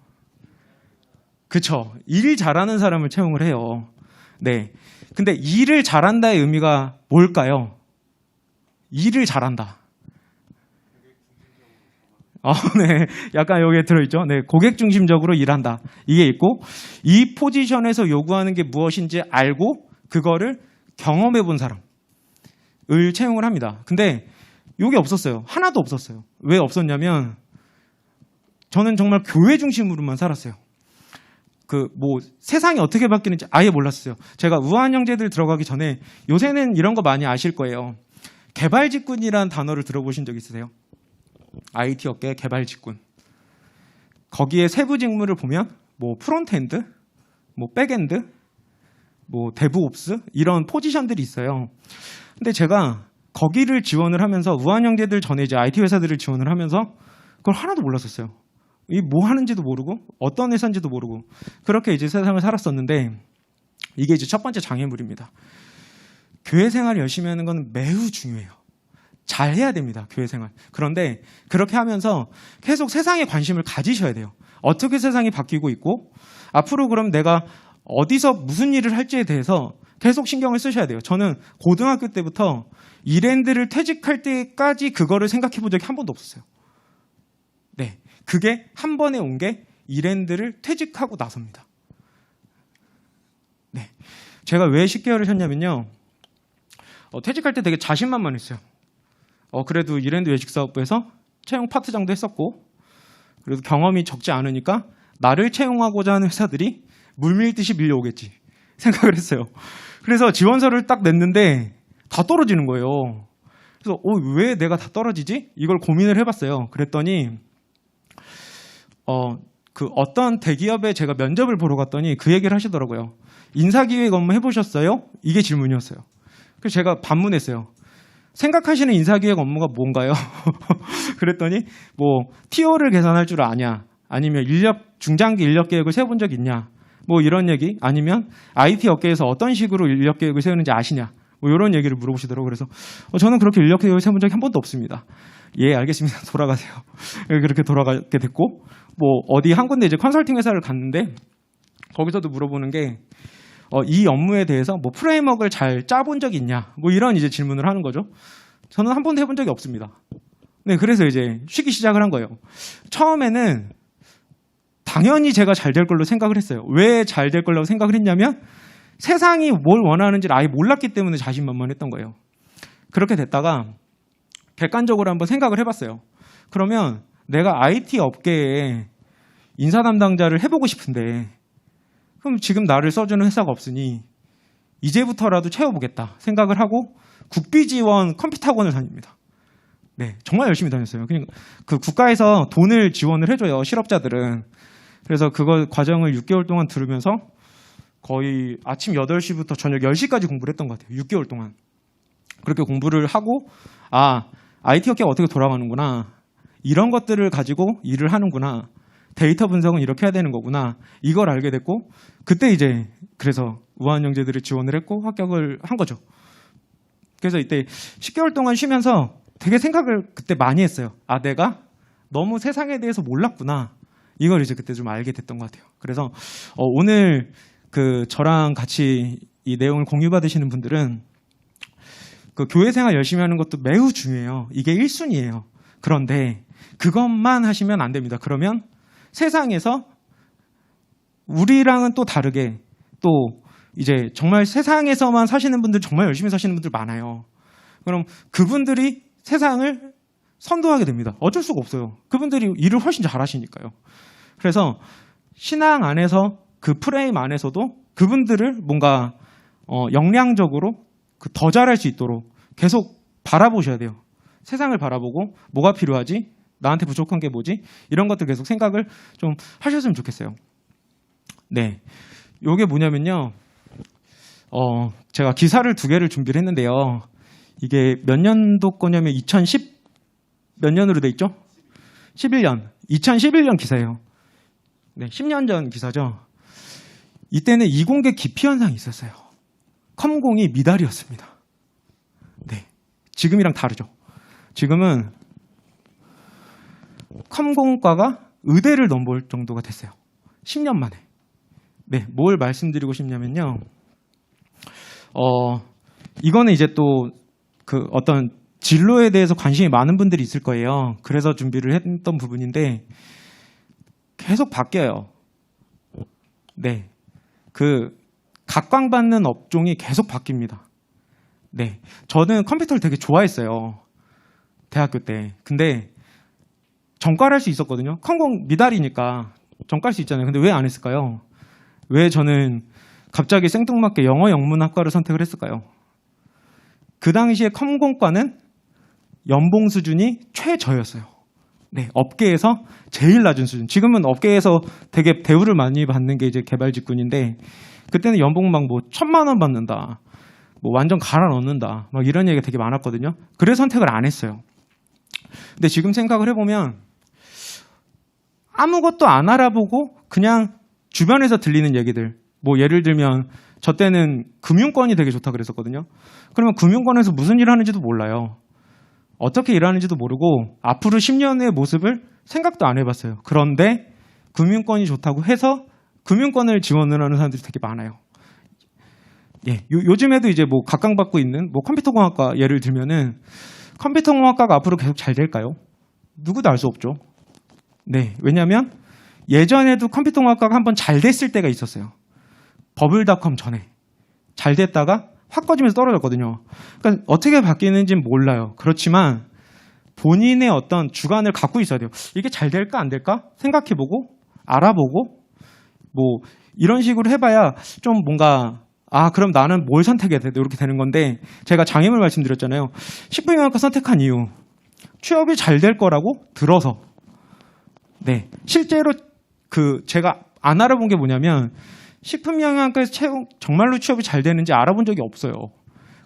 B: 그쵸. 일 잘하는 사람을 채용을 해요. 네. 근데 일을 잘한다의 의미가 뭘까요? 일을 잘한다. 네. 약간 여기에 들어있죠. 네. 고객 중심적으로 일한다. 이게 있고, 이 포지션에서 요구하는 게 무엇인지 알고, 그거를 경험해 본 사람을 채용을 합니다. 근데 이게 없었어요. 하나도 없었어요. 왜 없었냐면, 저는 정말 교회 중심으로만 살았어요. 세상이 어떻게 바뀌는지 아예 몰랐어요. 제가 우한 형제들 들어가기 전에 요새는 이런 거 많이 아실 거예요. 개발 직군이라는 단어를 들어보신 적 있으세요? IT 업계 개발 직군. 거기에 세부 직무를 보면 프론트엔드, 백엔드, 데브옵스 이런 포지션들이 있어요. 근데 제가 거기를 지원을 하면서 우한 형제들 전에 이제 IT 회사들을 지원을 하면서 그걸 하나도 몰랐었어요. 이 뭐 하는지도 모르고 어떤 회사인지도 모르고 그렇게 이제 세상을 살았었는데 이게 이제 첫 번째 장애물입니다. 교회 생활을 열심히 하는 건 매우 중요해요. 잘 해야 됩니다. 교회 생활. 그런데 그렇게 하면서 계속 세상에 관심을 가지셔야 돼요. 어떻게 세상이 바뀌고 있고 앞으로 그럼 내가 어디서 무슨 일을 할지에 대해서 계속 신경을 쓰셔야 돼요. 저는 고등학교 때부터 이랜드를 퇴직할 때까지 그거를 생각해 본 적이 한 번도 없었어요. 네. 그게 한 번에 온 게 이랜드를 퇴직하고 나서입니다. 네. 제가 왜 10개월을 쉬었냐면요. 퇴직할 때 되게 자신만만했어요. 그래도 이랜드 외식사업부에서 채용 파트장도 했었고, 그래도 경험이 적지 않으니까 나를 채용하고자 하는 회사들이 물밀듯이 밀려오겠지 생각을 했어요. 그래서 지원서를 딱 냈는데 다 떨어지는 거예요. 그래서 왜 내가 다 떨어지지? 이걸 고민을 해봤어요. 그랬더니 어떤 대기업에 제가 면접을 보러 갔더니 그 얘기를 하시더라고요. 인사기획 업무 해보셨어요? 이게 질문이었어요. 그래서 제가 반문했어요. 생각하시는 인사기획 업무가 뭔가요? 그랬더니 TO를 계산할 줄 아냐? 아니면 중장기 인력 계획을 세워본 적 있냐? 이런 얘기? 아니면 IT 업계에서 어떤 식으로 인력 계획을 세우는지 아시냐? 이런 얘기를 물어보시더라고요. 그래서 저는 그렇게 인력 계획을 세운 적이 한 번도 없습니다. 예, 알겠습니다. 돌아가세요. 그렇게 돌아가게 됐고, 어디 한 군데 이제 컨설팅 회사를 갔는데, 거기서도 물어보는 게, 이 업무에 대해서 프레임워크를 잘 짜본 적이 있냐? 이런 이제 질문을 하는 거죠. 저는 한 번도 해본 적이 없습니다. 네, 그래서 이제 쉬기 시작을 한 거예요. 처음에는 당연히 제가 잘 될 걸로 생각을 했어요. 왜 잘 될 거라고 생각을 했냐면 세상이 뭘 원하는지를 아예 몰랐기 때문에 자신만만했던 거예요. 그렇게 됐다가 객관적으로 한번 생각을 해봤어요. 그러면 내가 IT 업계에 인사 담당자를 해보고 싶은데 그럼 지금 나를 써주는 회사가 없으니 이제부터라도 채워보겠다 생각을 하고 국비 지원 컴퓨터 학원을 다닙니다. 네, 정말 열심히 다녔어요. 그러니까 그 국가에서 돈을 지원을 해줘요, 실업자들은. 그래서 그거 과정을 6개월 동안 들으면서 거의 아침 8시부터 저녁 10시까지 공부를 했던 것 같아요. 6개월 동안. 그렇게 공부를 하고 IT 업계가 어떻게 돌아가는구나. 이런 것들을 가지고 일을 하는구나. 데이터 분석은 이렇게 해야 되는 거구나. 이걸 알게 됐고 그때 이제 그래서 우한영재들을 지원을 했고 합격을 한 거죠. 그래서 이때 10개월 동안 쉬면서 되게 생각을 그때 많이 했어요. 내가 너무 세상에 대해서 몰랐구나. 이걸 이제 그때 좀 알게 됐던 것 같아요. 그래서 오늘 저랑 같이 이 내용을 공유받으시는 분들은 그 교회 생활 열심히 하는 것도 매우 중요해요. 이게 1순위예요. 그런데 그것만 하시면 안 됩니다. 그러면 세상에서 우리랑은 또 다르게 또 이제 정말 세상에서만 사시는 분들, 정말 열심히 사시는 분들 많아요. 그럼 그분들이 세상을 선도하게 됩니다. 어쩔 수가 없어요. 그분들이 일을 훨씬 잘하시니까요. 그래서 신앙 안에서 그 프레임 안에서도 그분들을 뭔가 역량적으로 더 잘할 수 있도록 계속 바라보셔야 돼요. 세상을 바라보고 뭐가 필요하지? 나한테 부족한 게 뭐지? 이런 것들 계속 생각을 좀 하셨으면 좋겠어요. 네, 요게 뭐냐면요. 제가 기사를 2개를 준비를 했는데요. 이게 몇 년도 거냐면 2010 몇 년으로 돼 있죠? 11년. 2011년 기사예요. 네, 10년 전 기사죠. 이때는 이공계 기피 현상이 있었어요. 컴공이 미달이었습니다. 네, 지금이랑 다르죠. 지금은 컴공과가 의대를 넘볼 정도가 됐어요. 10년 만에. 네, 뭘 말씀드리고 싶냐면요. 이거는 이제 또 어떤 진로에 대해서 관심이 많은 분들이 있을 거예요. 그래서 준비를 했던 부분인데 계속 바뀌어요. 네, 각광받는 업종이 계속 바뀝니다. 네, 저는 컴퓨터를 되게 좋아했어요. 대학교 때. 근데 전과를 할 수 있었거든요. 컴공 미달이니까 전과할 수 있잖아요. 근데 왜 안 했을까요? 왜 저는 갑자기 생뚱맞게 영어 영문학과를 선택을 했을까요? 그 당시에 컴공과는 연봉 수준이 최저였어요. 네, 업계에서 제일 낮은 수준. 지금은 업계에서 되게 대우를 많이 받는 게 이제 개발 직군인데 그때는 연봉 막 1,000만 원 받는다. 완전 갈아 넣는다. 막 이런 얘기가 되게 많았거든요. 그래서 선택을 안 했어요. 근데 지금 생각을 해보면 아무것도 안 알아보고 그냥 주변에서 들리는 얘기들. 예를 들면 저 때는 금융권이 되게 좋다 그랬었거든요. 그러면 금융권에서 무슨 일 하는지도 몰라요. 어떻게 일하는지도 모르고 앞으로 10년의 모습을 생각도 안 해봤어요. 그런데 금융권이 좋다고 해서 금융권을 지원을 하는 사람들이 되게 많아요. 예, 요즘에도 이제 각광받고 있는 컴퓨터공학과 예를 들면은 컴퓨터공학과가 앞으로 계속 잘 될까요? 누구도 알 수 없죠. 네, 왜냐하면 예전에도 컴퓨터공학과가 한번 잘 됐을 때가 있었어요. 버블닷컴 전에 잘 됐다가 확 꺼지면서 떨어졌거든요. 그러니까 어떻게 바뀌는지는 몰라요. 그렇지만 본인의 어떤 주관을 갖고 있어야 돼요. 이게 잘 될까 안 될까 생각해보고 알아보고 이런 식으로 해봐야 좀 뭔가 그럼 나는 뭘 선택해야 돼? 이렇게 되는 건데 제가 장애물 말씀드렸잖아요. 식품영양과 선택한 이유 취업이 잘 될 거라고 들어서 네, 실제로 제가 안 알아본 게 뭐냐면 식품영양과에서 정말로 취업이 잘 되는지 알아본 적이 없어요.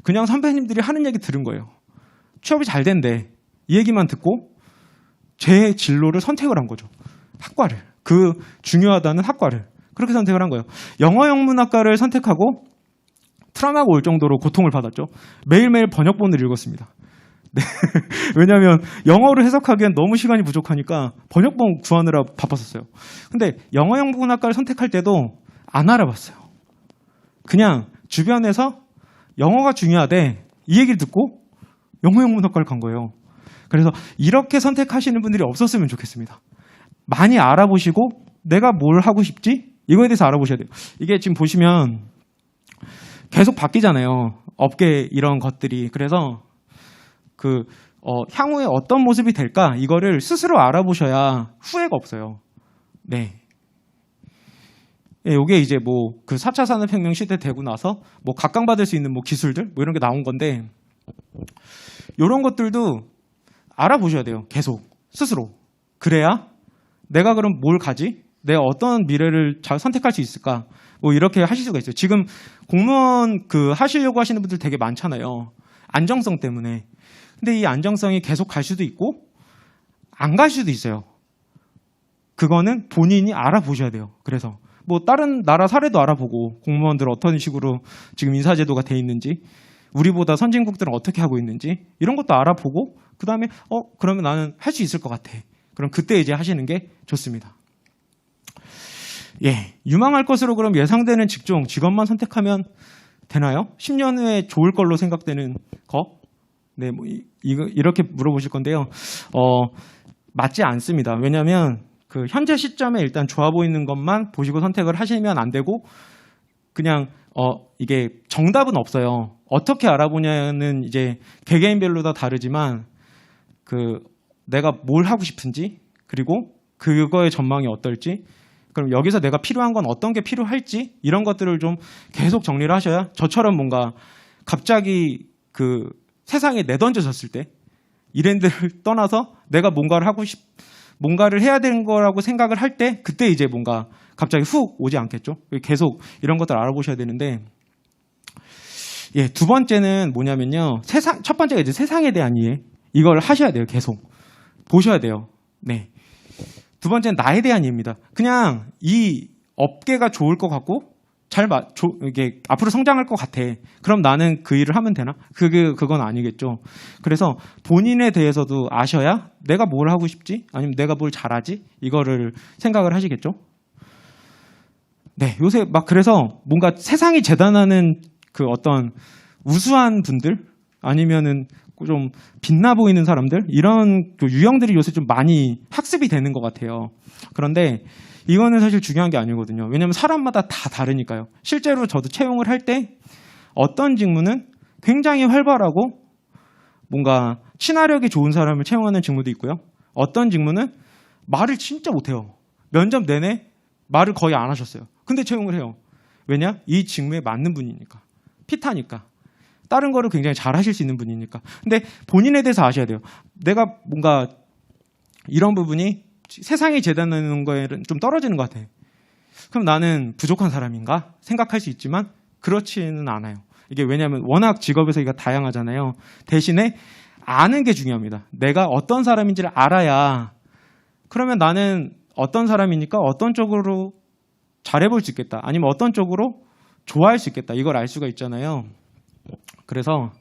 B: 그냥 선배님들이 하는 얘기 들은 거예요. 취업이 잘 된대. 이 얘기만 듣고 제 진로를 선택을 한 거죠. 학과를. 중요하다는 학과를. 그렇게 선택을 한 거예요. 영어 영문학과를 선택하고 트라우마가 올 정도로 고통을 받았죠. 매일매일 번역본을 읽었습니다. 네. 왜냐하면 영어를 해석하기엔 너무 시간이 부족하니까 번역본 구하느라 바빴었어요. 근데 영어 영문학과를 선택할 때도 안 알아봤어요. 그냥 주변에서 영어가 중요하대 이 얘기를 듣고 영어 영문학과를 간 거예요. 그래서 이렇게 선택하시는 분들이 없었으면 좋겠습니다. 많이 알아보시고 내가 뭘 하고 싶지? 이거에 대해서 알아보셔야 돼요. 이게 지금 보시면 계속 바뀌잖아요. 업계 이런 것들이. 그래서 향후에 어떤 모습이 될까? 이거를 스스로 알아보셔야 후회가 없어요. 네. 예, 요게 이제 그 4차 산업혁명 시대 되고 나서 각광받을 수 있는 기술들 이런 게 나온 건데, 요런 것들도 알아보셔야 돼요. 계속 스스로. 그래야 내가 그럼 뭘 가지? 내가 어떤 미래를 잘 선택할 수 있을까? 이렇게 하실 수가 있어요. 지금 공무원 하시려고 하시는 분들 되게 많잖아요. 안정성 때문에. 근데 이 안정성이 계속 갈 수도 있고 안 갈 수도 있어요. 그거는 본인이 알아보셔야 돼요. 그래서 다른 나라 사례도 알아보고, 공무원들 어떤 식으로 지금 인사제도가 돼 있는지, 우리보다 선진국들은 어떻게 하고 있는지 이런 것도 알아보고, 그 다음에 그러면 나는 할 수 있을 것 같아. 그럼 그때 이제 하시는 게 좋습니다. 예, 유망할 것으로 그럼 예상되는 직업만 선택하면 되나요? 10년 후에 좋을 걸로 생각되는 거? 네, 이렇게 물어보실 건데요. 맞지 않습니다. 왜냐하면 현재 시점에 일단 좋아 보이는 것만 보시고 선택을 하시면 안 되고, 그냥 이게 정답은 없어요. 어떻게 알아보냐는 이제 개개인별로 다 다르지만, 내가 뭘 하고 싶은지, 그리고 그거의 전망이 어떨지, 그럼 여기서 내가 필요한 건 어떤 게 필요할지, 이런 것들을 좀 계속 정리를 하셔야, 저처럼 뭔가 갑자기 세상에 내던져졌을 때, 이랜드를 떠나서 내가 뭔가를 해야 되는 거라고 생각을 할 때, 그때 이제 뭔가 갑자기 훅 오지 않겠죠? 계속 이런 것들 알아보셔야 되는데, 예, 두 번째는 뭐냐면요. 첫 번째가 이제 세상에 대한 이해. 이걸 하셔야 돼요. 계속. 보셔야 돼요. 네. 두 번째는 나에 대한 이해입니다. 그냥 이 업계가 좋을 것 같고, 이게 앞으로 성장할 것 같아. 그럼 나는 그 일을 하면 되나? 그건 아니겠죠. 그래서 본인에 대해서도 아셔야 내가 뭘 하고 싶지? 아니면 내가 뭘 잘하지? 이거를 생각을 하시겠죠. 네, 요새 그래서 뭔가 세상이 재단하는 어떤 우수한 분들, 아니면은 좀 빛나 보이는 사람들, 이런 유형들이 요새 좀 많이 학습이 되는 것 같아요. 그런데 이거는 사실 중요한 게 아니거든요. 왜냐하면 사람마다 다 다르니까요. 실제로 저도 채용을 할 때 어떤 직무는 굉장히 활발하고 뭔가 친화력이 좋은 사람을 채용하는 직무도 있고요. 어떤 직무는 말을 진짜 못해요. 면접 내내 말을 거의 안 하셨어요. 근데 채용을 해요. 왜냐? 이 직무에 맞는 분이니까. 피타니까. 다른 거를 굉장히 잘 하실 수 있는 분이니까. 근데 본인에 대해서 아셔야 돼요. 내가 뭔가 이런 부분이 세상이 재단하는 거에는 좀 떨어지는 것 같아. 그럼 나는 부족한 사람인가? 생각할 수 있지만 그렇지는 않아요. 이게 왜냐하면 워낙 직업에서 이거 다양하잖아요. 대신에 아는 게 중요합니다. 내가 어떤 사람인지를 알아야, 그러면 나는 어떤 사람이니까 어떤 쪽으로 잘해볼 수 있겠다. 아니면 어떤 쪽으로 좋아할 수 있겠다. 이걸 알 수가 있잖아요. 그래서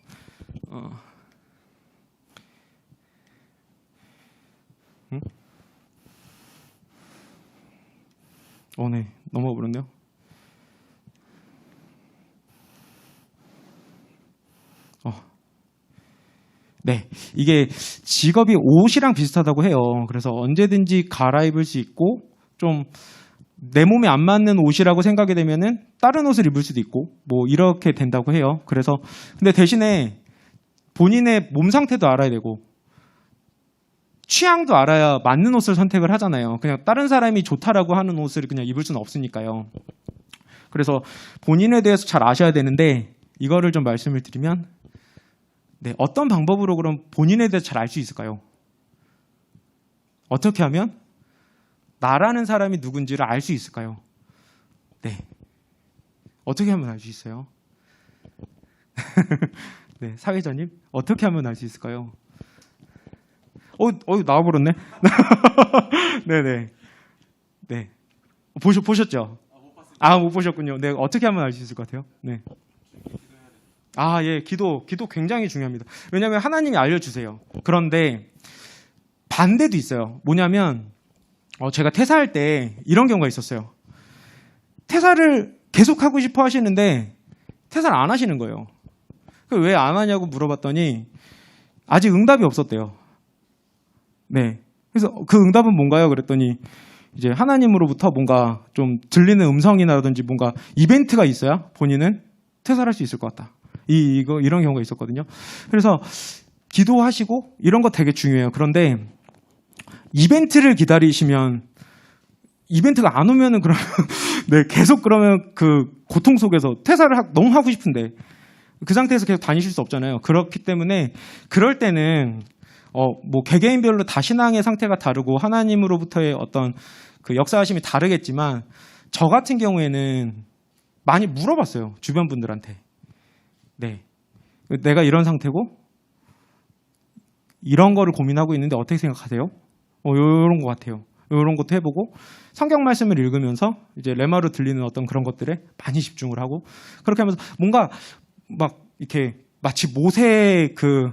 B: 네, 넘어가 버렸네요. 네, 이게 직업이 옷이랑 비슷하다고 해요. 그래서 언제든지 갈아입을 수 있고, 좀 내 몸에 안 맞는 옷이라고 생각이 되면은 다른 옷을 입을 수도 있고, 이렇게 된다고 해요. 그래서 근데 대신에 본인의 몸 상태도 알아야 되고, 취향도 알아야 맞는 옷을 선택을 하잖아요. 그냥 다른 사람이 좋다라고 하는 옷을 그냥 입을 수는 없으니까요. 그래서 본인에 대해서 잘 아셔야 되는데, 이거를 좀 말씀을 드리면, 네, 어떤 방법으로 그럼 본인에 대해서 잘 알 수 있을까요? 어떻게 하면 나라는 사람이 누군지를 알 수 있을까요? 네, 어떻게 하면 알 수 있어요? 네, 사회자님, 어떻게 하면 알 수 있을까요? 나와버렸네. 네네. 네. 보셨죠? 못 보셨군요. 네, 어떻게 하면 알 수 있을 것 같아요? 네. 예, 기도 굉장히 중요합니다. 왜냐하면 하나님이 알려주세요. 그런데 반대도 있어요. 뭐냐면, 제가 퇴사할 때 이런 경우가 있었어요. 퇴사를 계속 하고 싶어 하시는데 퇴사를 안 하시는 거예요. 왜 안 하냐고 물어봤더니 아직 응답이 없었대요. 네. 그래서 그 응답은 뭔가요? 그랬더니 이제 하나님으로부터 뭔가 좀 들리는 음성이라든지 뭔가 이벤트가 있어야 본인은 퇴사할 수 있을 것 같다. 이런 경우가 있었거든요. 그래서 기도하시고 이런 거 되게 중요해요. 그런데 이벤트를 기다리시면 이벤트가 안 오면은 그러면 네, 계속 그러면 그 고통 속에서 퇴사를 너무 하고 싶은데 그 상태에서 계속 다니실 수 없잖아요. 그렇기 때문에 그럴 때는 뭐 개개인별로 다 신앙의 상태가 다르고 하나님으로부터의 어떤 그 역사하심이 다르겠지만 저 같은 경우에는 많이 물어봤어요. 주변 분들한테. 네. 내가 이런 상태고 이런 거를 고민하고 있는데 어떻게 생각하세요? 이런 것 같아요. 이런 것도 해보고 성경 말씀을 읽으면서 이제 레마로 들리는 어떤 그런 것들에 많이 집중을 하고 그렇게 하면서 뭔가 막 이렇게 마치 모세의 그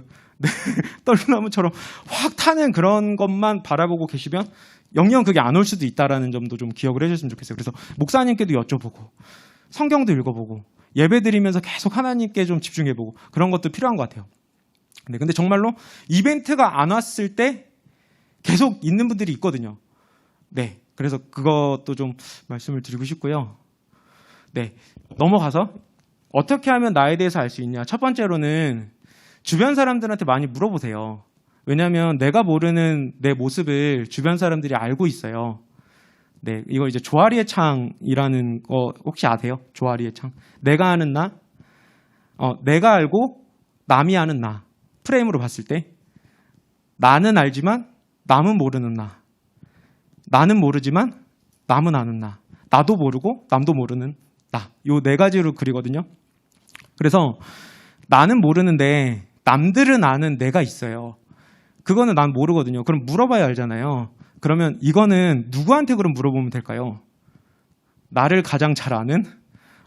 B: 떨나무처럼 확 타는 그런 것만 바라보고 계시면 영영 그게 안 올 수도 있다라는 점도 좀 기억을 해주셨으면 좋겠어요. 그래서 목사님께도 여쭤보고 성경도 읽어보고 예배드리면서 계속 하나님께 좀 집중해보고 그런 것도 필요한 것 같아요. 네, 근데 정말로 이벤트가 안 왔을 때 계속 있는 분들이 있거든요. 네, 그래서 그것도 좀 말씀을 드리고 싶고요. 네, 넘어가서 어떻게 하면 나에 대해서 알 수 있냐. 첫 번째로는 주변 사람들한테 많이 물어보세요. 왜냐하면 내가 모르는 내 모습을 주변 사람들이 알고 있어요. 네, 이거 이제 조아리의 창이라는 거 혹시 아세요? 조아리의 창. 내가 아는 나, 내가 알고 남이 아는 나. 프레임으로 봤을 때 나는 알지만 남은 모르는 나. 나는 모르지만 남은 아는 나. 나도 모르고 남도 모르는 나. 요 네 가지로 그리거든요. 그래서 나는 모르는데 남들은 아는 내가 있어요. 그거는 난 모르거든요. 그럼 물어봐야 알잖아요. 그러면 이거는 누구한테 그럼 물어보면 될까요? 나를 가장 잘 아는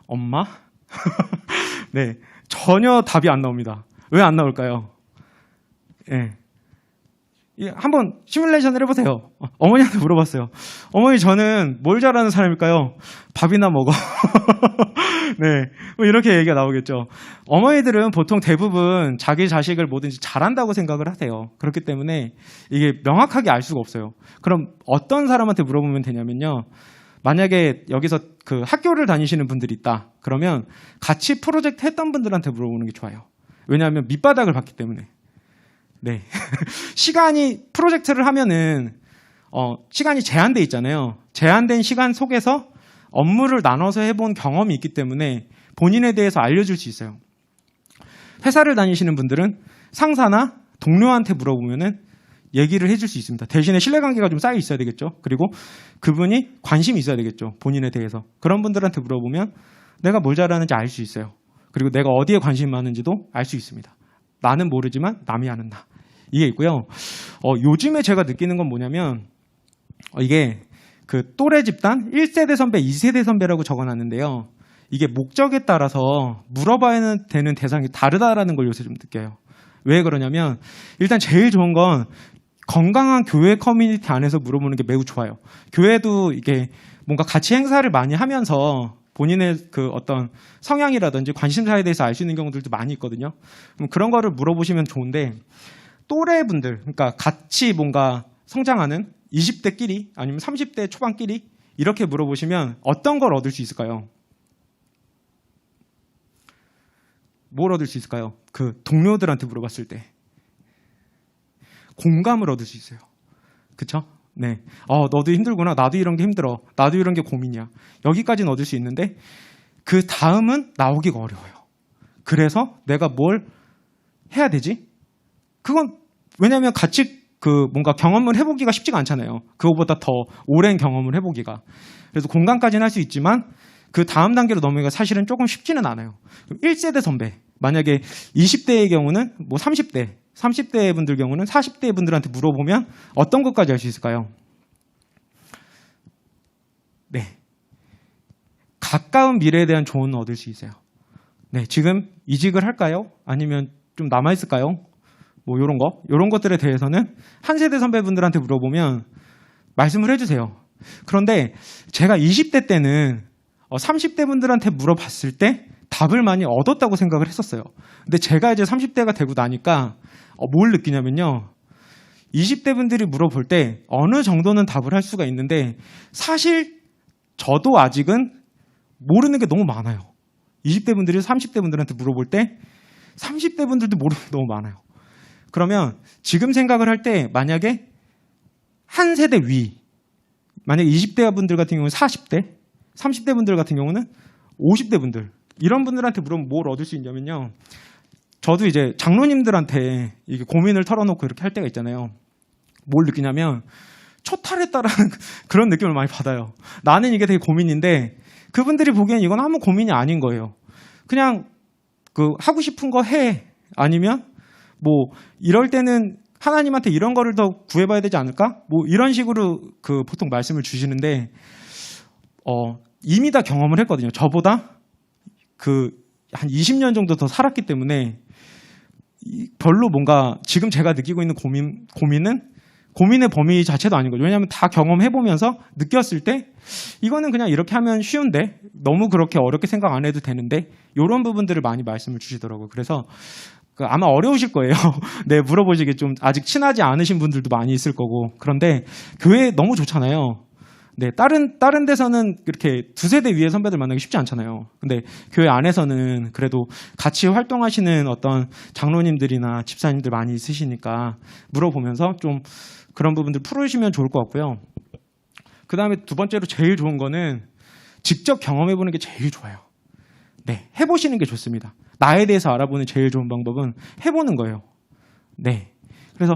B: 엄마? 네, 전혀 답이 안 나옵니다. 왜 안 나올까요? 예. 한번 시뮬레이션을 해보세요. 어머니한테 물어봤어요. 어머니, 저는 뭘 잘하는 사람일까요? 밥이나 먹어. 네, 뭐 이렇게 얘기가 나오겠죠. 어머니들은 보통 대부분 자기 자식을 뭐든지 잘한다고 생각을 하세요. 그렇기 때문에 이게 명확하게 알 수가 없어요. 그럼 어떤 사람한테 물어보면 되냐면요. 만약에 여기서 그 학교를 다니시는 분들이 있다. 그러면 같이 프로젝트 했던 분들한테 물어보는 게 좋아요. 왜냐하면 밑바닥을 봤기 때문에. 네. 시간이 프로젝트를 하면은 시간이 제한돼 있잖아요. 제한된 시간 속에서 업무를 나눠서 해본 경험이 있기 때문에 본인에 대해서 알려줄 수 있어요. 회사를 다니시는 분들은 상사나 동료한테 물어보면은 얘기를 해줄 수 있습니다. 대신에 신뢰관계가 좀 쌓여 있어야 되겠죠. 그리고 그분이 관심이 있어야 되겠죠. 본인에 대해서. 그런 분들한테 물어보면 내가 뭘 잘하는지 알 수 있어요. 그리고 내가 어디에 관심이 많은지도 알 수 있습니다. 나는 모르지만 남이 아는 나. 이게 있고요. 요즘에 제가 느끼는 건 뭐냐면 이게 그 또래 집단 1세대 선배, 2세대 선배라고 적어놨는데요. 이게 목적에 따라서 물어봐야 되는 대상이 다르다라는 걸 요새 좀 느껴요. 왜 그러냐면 일단 제일 좋은 건 건강한 교회 커뮤니티 안에서 물어보는 게 매우 좋아요. 교회도 이게 뭔가 같이 행사를 많이 하면서 본인의 그 어떤 성향이라든지 관심사에 대해서 알 수 있는 경우들도 많이 있거든요. 그런 거를 물어보시면 좋은데 또래분들, 그러니까 같이 뭔가 성장하는 20대끼리 아니면 30대 초반끼리 이렇게 물어보시면 어떤 걸 얻을 수 있을까요? 뭘 얻을 수 있을까요? 그 동료들한테 물어봤을 때 공감을 얻을 수 있어요. 그쵸? 네. 너도 힘들구나. 나도 이런 게 힘들어. 나도 이런 게 고민이야. 여기까지는 얻을 수 있는데 그 다음은 나오기가 어려워요. 그래서 내가 뭘 해야 되지? 그건 왜냐하면 같이 그 뭔가 경험을 해보기가 쉽지가 않잖아요. 그거보다 더 오랜 경험을 해보기가. 그래서 공감까지는 할 수 있지만 그 다음 단계로 넘어가기가 사실은 조금 쉽지는 않아요. 1세대 선배. 만약에 20대의 경우는 뭐 30대 분들 경우는 40대 분들한테 물어보면 어떤 것까지 알 수 있을까요? 네. 가까운 미래에 대한 조언을 얻을 수 있어요. 네. 지금 이직을 할까요? 아니면 좀 남아있을까요? 뭐 요런 것들에 대해서는 한 세대 선배분들한테 물어보면 말씀을 해주세요. 그런데 제가 20대 때는 30대 분들한테 물어봤을 때 답을 많이 얻었다고 생각을 했었어요. 근데 제가 이제 30대가 되고 나니까 뭘 느끼냐면요. 20대 분들이 물어볼 때 어느 정도는 답을 할 수가 있는데 사실 저도 아직은 모르는 게 너무 많아요. 20대 분들이 30대 분들한테 물어볼 때 30대 분들도 모르는 게 너무 많아요. 그러면 지금 생각을 할 때 만약에 한 세대 위, 만약에 20대 분들 같은 경우는 40대, 30대 분들 같은 경우는 50대 분들, 이런 분들한테 물으면 뭘 얻을 수 있냐면요. 저도 이제 장로님들한테 이게 고민을 털어놓고 이렇게 할 때가 있잖아요. 뭘 느끼냐면 초탈했다라는 그런 느낌을 많이 받아요. 나는 이게 되게 고민인데 그분들이 보기엔 이건 아무 고민이 아닌 거예요. 그냥 그 하고 싶은 거 해. 아니면 뭐 이럴 때는 하나님한테 이런 거를 더 구해봐야 되지 않을까? 뭐 이런 식으로 그 보통 말씀을 주시는데 이미 다 경험을 했거든요. 저보다 그 한 20년 정도 더 살았기 때문에 별로 뭔가 지금 제가 느끼고 있는 고민은 고민의 범위 자체도 아닌 거죠. 왜냐하면 다 경험해보면서 느꼈을 때 이거는 그냥 이렇게 하면 쉬운데 너무 그렇게 어렵게 생각 안 해도 되는데 이런 부분들을 많이 말씀을 주시더라고요. 그래서 아마 어려우실 거예요. 네, 물어보시기 좀 아직 친하지 않으신 분들도 많이 있을 거고. 그런데 교회 너무 좋잖아요. 네, 다른 데서는 이렇게 두세 대 위의 선배들 만나기 쉽지 않잖아요. 근데 교회 안에서는 그래도 같이 활동하시는 어떤 장로님들이나 집사님들 많이 있으시니까 물어보면서 좀 그런 부분들 풀으시면 좋을 것 같고요. 그 다음에 두 번째로 제일 좋은 거는 직접 경험해보는 게 제일 좋아요. 네, 해보시는 게 좋습니다. 나에 대해서 알아보는 제일 좋은 방법은 해보는 거예요. 네. 그래서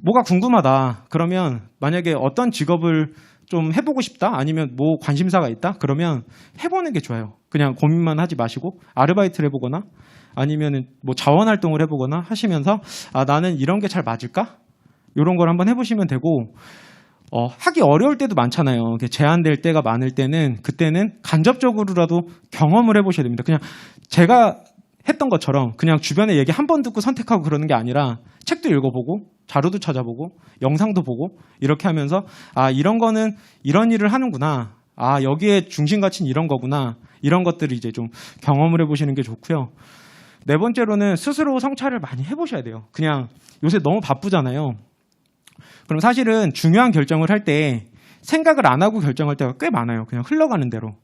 B: 뭐가 궁금하다. 그러면 만약에 어떤 직업을 좀 해보고 싶다? 아니면 뭐 관심사가 있다? 그러면 해보는 게 좋아요. 그냥 고민만 하지 마시고 아르바이트를 해보거나 아니면 뭐 자원활동을 해보거나 하시면서 나는 이런 게 잘 맞을까? 이런 걸 한번 해보시면 되고 하기 어려울 때도 많잖아요. 제한될 때가 많을 때는 그때는 간접적으로라도 경험을 해보셔야 됩니다. 그냥 제가 했던 것처럼 그냥 주변에 얘기 한 번 듣고 선택하고 그러는 게 아니라 책도 읽어보고 자료도 찾아보고 영상도 보고 이렇게 하면서 이런 거는 이런 일을 하는구나. 여기에 중심 가치는 이런 거구나. 이런 것들을 이제 좀 경험을 해보시는 게 좋고요. 네 번째로는 스스로 성찰을 많이 해보셔야 돼요. 그냥 요새 너무 바쁘잖아요. 그럼 사실은 중요한 결정을 할 때 생각을 안 하고 결정할 때가 꽤 많아요. 그냥 흘러가는 대로.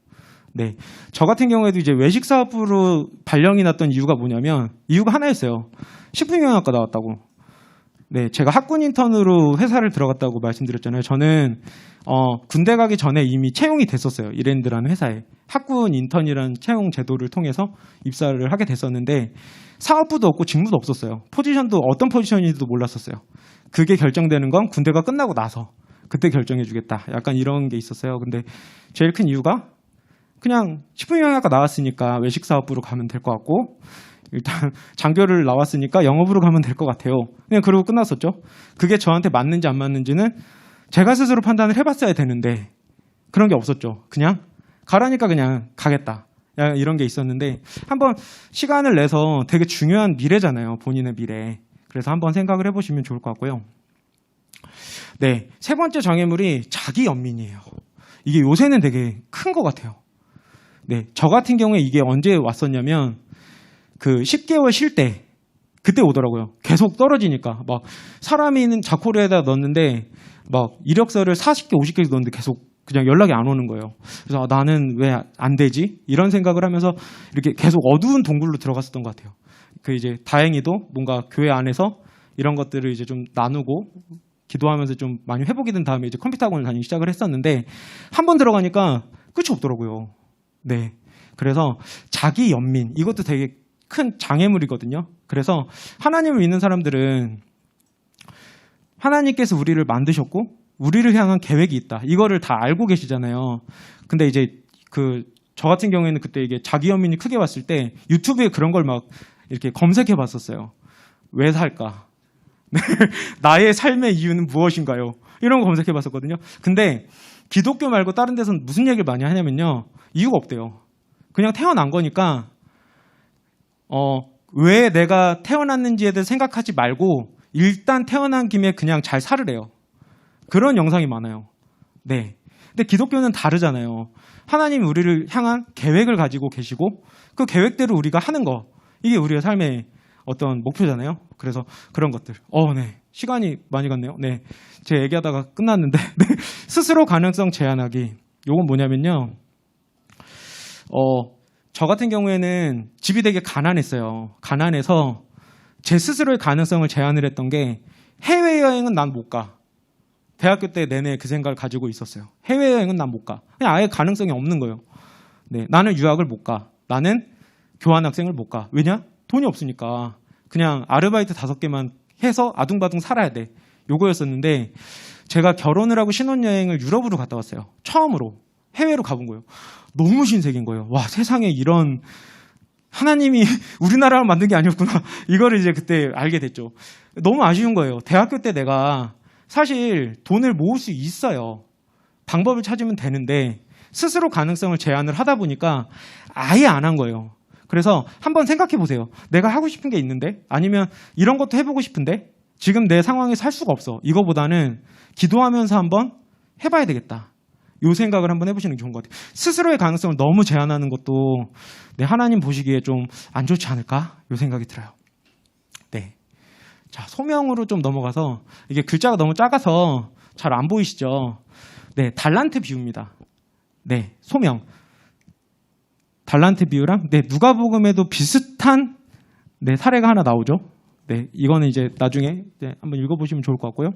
B: 네, 저 같은 경우에도 이제 외식 사업부로 발령이 났던 이유가 뭐냐면 이유가 하나였어요. 식품영양학과 나왔다고. 네, 제가 학군 인턴으로 회사를 들어갔다고 말씀드렸잖아요. 저는 군대 가기 전에 이미 채용이 됐었어요. 이랜드라는 회사에 학군 인턴이라는 채용 제도를 통해서 입사를 하게 됐었는데 사업부도 없고 직무도 없었어요. 포지션도 어떤 포지션인지도 몰랐었어요. 그게 결정되는 건 군대가 끝나고 나서 그때 결정해주겠다. 약간 이런 게 있었어요. 근데 제일 큰 이유가 그냥 식품영양학과 나왔으니까 외식사업부로 가면 될 것 같고 일단 장교를 나왔으니까 영업으로 가면 될 것 같아요. 그냥 그러고 끝났었죠. 그게 저한테 맞는지 안 맞는지는 제가 스스로 판단을 해봤어야 되는데 그런 게 없었죠. 그냥 가라니까 그냥 가겠다. 이런 게 있었는데 한번 시간을 내서 되게 중요한 미래잖아요. 본인의 미래. 그래서 한번 생각을 해보시면 좋을 것 같고요. 네, 세 번째 장애물이 자기 연민이에요. 이게 요새는 되게 큰 것 같아요. 네, 저 같은 경우에 이게 언제 왔었냐면 그 10개월 쉴 때 그때 오더라고요. 계속 떨어지니까 막 사람이 있는 자코르에다 넣었는데 막 이력서를 40개, 50개 넣었는데 계속 그냥 연락이 안 오는 거예요. 그래서 나는 왜 안 되지? 이런 생각을 하면서 이렇게 계속 어두운 동굴로 들어갔었던 것 같아요. 그 이제 다행히도 뭔가 교회 안에서 이런 것들을 이제 좀 나누고 기도하면서 좀 많이 회복이 된 다음에 이제 컴퓨터 학원을 다니기 시작을 했었는데 한 번 들어가니까 끝이 없더라고요. 네. 그래서 자기 연민 이것도 되게 큰 장애물이거든요. 그래서 하나님을 믿는 사람들은 하나님께서 우리를 만드셨고 우리를 향한 계획이 있다. 이거를 다 알고 계시잖아요. 근데 이제 저 같은 경우에는 그때 이게 자기 연민이 크게 왔을 때 유튜브에 그런 걸 막 이렇게 검색해 봤었어요. 왜 살까? 나의 삶의 이유는 무엇인가요? 이런 거 검색해 봤었거든요. 근데 기독교 말고 다른 데서는 무슨 얘기를 많이 하냐면요. 이유가 없대요. 그냥 태어난 거니까 왜 내가 태어났는지에 대해서 생각하지 말고 일단 태어난 김에 그냥 잘 살으래요. 그런 영상이 많아요. 네. 근데 기독교는 다르잖아요. 하나님이 우리를 향한 계획을 가지고 계시고 그 계획대로 우리가 하는 거 이게 우리의 삶의 어떤 목표잖아요. 그래서 그런 것들. 네. 시간이 많이 갔네요. 네. 제 얘기하다가 끝났는데 네. 스스로 가능성 제한하기. 요건 뭐냐면요. 저 같은 경우에는 집이 되게 가난했어요. 가난해서 제 스스로의 가능성을 제한을 했던 게 해외여행은 난 못 가. 대학교 때 내내 그 생각을 가지고 있었어요. 해외여행은 난 못 가. 그냥 아예 가능성이 없는 거예요. 네, 나는 유학을 못 가. 나는 교환학생을 못 가. 왜냐? 돈이 없으니까. 그냥 아르바이트 5개만 해서 아둥바둥 살아야 돼. 요거였었는데 제가 결혼을 하고 신혼여행을 유럽으로 갔다 왔어요. 처음으로. 해외로 가본 거예요. 너무 신세계인 거예요. 와, 세상에 이런 하나님이 우리나라를 만든 게 아니었구나. 이거를 이제 그때 알게 됐죠. 너무 아쉬운 거예요. 대학교 때 내가 사실 돈을 모을 수 있어요. 방법을 찾으면 되는데 스스로 가능성을 제한을 하다 보니까 아예 안 한 거예요. 그래서 한번 생각해 보세요. 내가 하고 싶은 게 있는데 아니면 이런 것도 해보고 싶은데 지금 내 상황에서 할 수가 없어. 이거보다는 기도하면서 한번 해봐야 되겠다. 요 생각을 한번 해보시는 게 좋은 것 같아요. 스스로의 가능성을 너무 제한하는 것도 하나님 보시기에 좀 안 좋지 않을까? 요 생각이 들어요. 네. 자, 소명으로 좀 넘어가서 이게 글자가 너무 작아서 잘 안 보이시죠? 네, 달란트 비유입니다. 네, 소명. 달란트 비유랑 누가복음에도 비슷한 사례가 하나 나오죠. 네, 이거는 이제 나중에 한번 읽어보시면 좋을 것 같고요.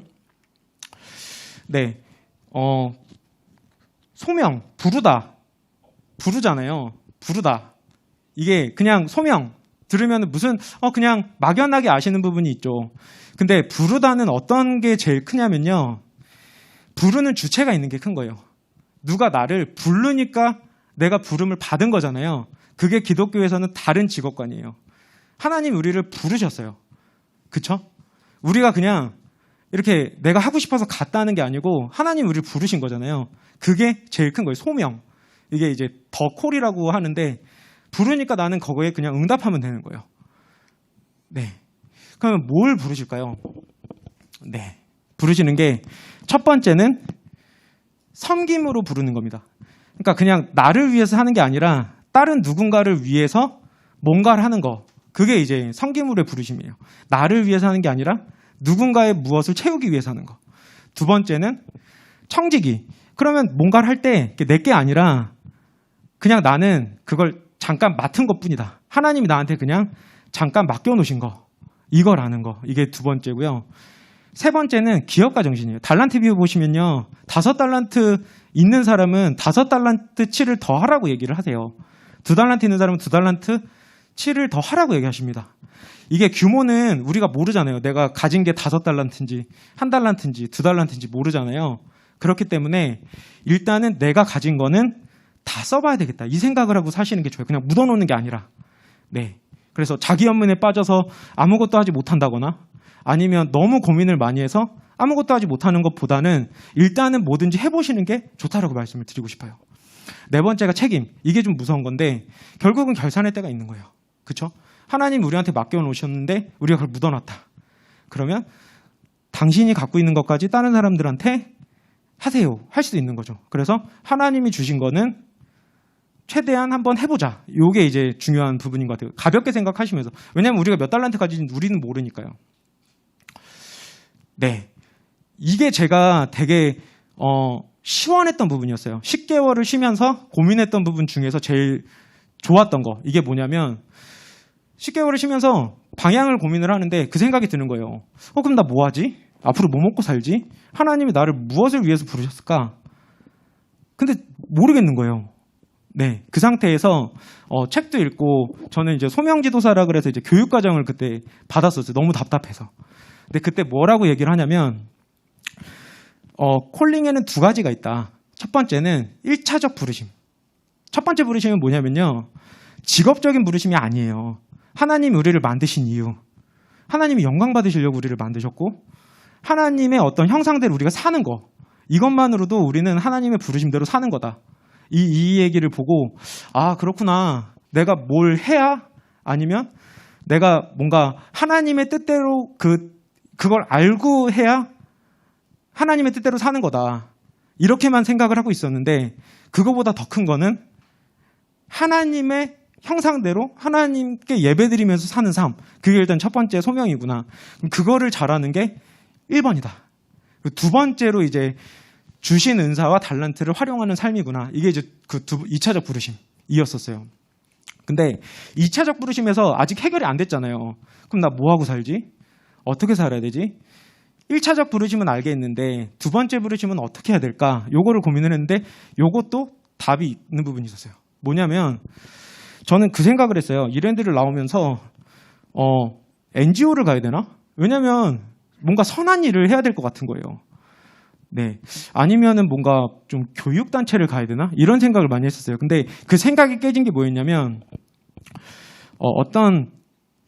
B: 네, 소명, 부르잖아요. 부르다. 이게 그냥 소명 들으면 무슨 그냥 막연하게 아시는 부분이 있죠. 근데 부르다는 어떤 게 제일 크냐면요. 부르는 주체가 있는 게 큰 거예요. 누가 나를 부르니까 내가 부름을 받은 거잖아요. 그게 기독교에서는 다른 직업관이에요. 하나님 우리를 부르셨어요. 그쵸? 우리가 그냥 이렇게 내가 하고 싶어서 갔다 하는 게 아니고 하나님 우리를 부르신 거잖아요. 그게 제일 큰 거예요. 소명. 이게 이제 더 콜이라고 하는데 부르니까 나는 거기에 그냥 응답하면 되는 거예요. 네. 그러면 뭘 부르실까요? 네. 부르시는 게 첫 번째는 섬김으로 부르는 겁니다. 그러니까 그냥 나를 위해서 하는 게 아니라 다른 누군가를 위해서 뭔가를 하는 거. 그게 이제 섬김으로의 부르심이에요. 나를 위해서 하는 게 아니라 누군가의 무엇을 채우기 위해서 하는 거. 두 번째는 청지기. 그러면 뭔가를 할 때 내 게 아니라 그냥 나는 그걸 잠깐 맡은 것뿐이다. 하나님이 나한테 그냥 잠깐 맡겨놓으신 거. 이걸 아는 거. 이게 두 번째고요. 세 번째는 기업가 정신이에요. 달란트 비유 보시면요. 5달란트 있는 사람은 5달란트7을 더 하라고 얘기를 하세요. 2달란트 있는 사람은 2달란트7을 더 하라고 얘기하십니다. 이게 규모는 우리가 모르잖아요. 내가 가진 게 5달란트인지 1달란트인지 2달란트인지 모르잖아요. 그렇기 때문에 일단은 내가 가진 거는 다 써봐야 되겠다. 이 생각을 하고 사시는 게 좋아요. 그냥 묻어놓는 게 아니라. 네. 그래서 자기 연민에 빠져서 아무것도 하지 못한다거나 아니면 너무 고민을 많이 해서 아무것도 하지 못하는 것보다는 일단은 뭐든지 해보시는 게 좋다라고 말씀을 드리고 싶어요. 네 번째가 책임. 이게 좀 무서운 건데 결국은 결산할 때가 있는 거예요. 그렇죠? 하나님 우리한테 맡겨놓으셨는데 우리가 그걸 묻어놨다. 그러면 당신이 갖고 있는 것까지 다른 사람들한테 하세요. 할 수도 있는 거죠. 그래서 하나님이 주신 거는 최대한 한번 해보자. 이게 이제 중요한 부분인 것 같아요. 가볍게 생각하시면서. 왜냐하면 우리가 몇 달란트까지 우리는 모르니까요. 네. 이게 제가 되게 시원했던 부분이었어요. 10개월을 쉬면서 고민했던 부분 중에서 제일 좋았던 거. 이게 뭐냐면 10개월을 쉬면서 방향을 고민을 하는데 그 생각이 드는 거예요. 그럼 나 뭐 하지? 앞으로 뭐 먹고 살지? 하나님이 나를 무엇을 위해서 부르셨을까? 근데 모르겠는 거예요. 네, 그 상태에서 책도 읽고 저는 이제 소명지도사라 그래서 이제 교육과정을 그때 받았었어요. 너무 답답해서. 근데 그때 뭐라고 얘기를 하냐면 콜링에는 두 가지가 있다. 첫 번째는 1차적 부르심. 첫 번째 부르심은 뭐냐면요. 직업적인 부르심이 아니에요. 하나님이 우리를 만드신 이유. 하나님이 영광 받으시려고 우리를 만드셨고 하나님의 어떤 형상대로 우리가 사는 거. 이것만으로도 우리는 하나님의 부르심대로 사는 거다. 이 얘기를 보고 아 그렇구나. 내가 뭘 해야 아니면 내가 뭔가 하나님의 뜻대로 그걸 알고 해야 하나님의 뜻대로 사는 거다. 이렇게만 생각을 하고 있었는데 그거보다 더 큰 거는 하나님의 형상대로 하나님께 예배드리면서 사는 삶. 그게 일단 첫 번째 소명이구나. 그거를 잘하는 게 1번이다. 두 번째로 이제 주신 은사와 달란트를 활용하는 삶이구나. 이게 이제 그 2차적 부르심이었었어요. 근데 2차적 부르심에서 아직 해결이 안 됐잖아요. 그럼 나 뭐 하고 살지? 어떻게 살아야 되지? 1차적 부르심은 알겠는데 두 번째 부르심은 어떻게 해야 될까? 요거를 고민을 했는데 요것도 답이 있는 부분이 있었어요. 뭐냐면 저는 그 생각을 했어요. 이랜드를 나오면서 NGO를 가야 되나? 왜냐면 뭔가 선한 일을 해야 될 것 같은 거예요. 네. 아니면은 뭔가 좀 교육단체를 가야 되나? 이런 생각을 많이 했었어요. 근데 그 생각이 깨진 게 뭐였냐면, 어떤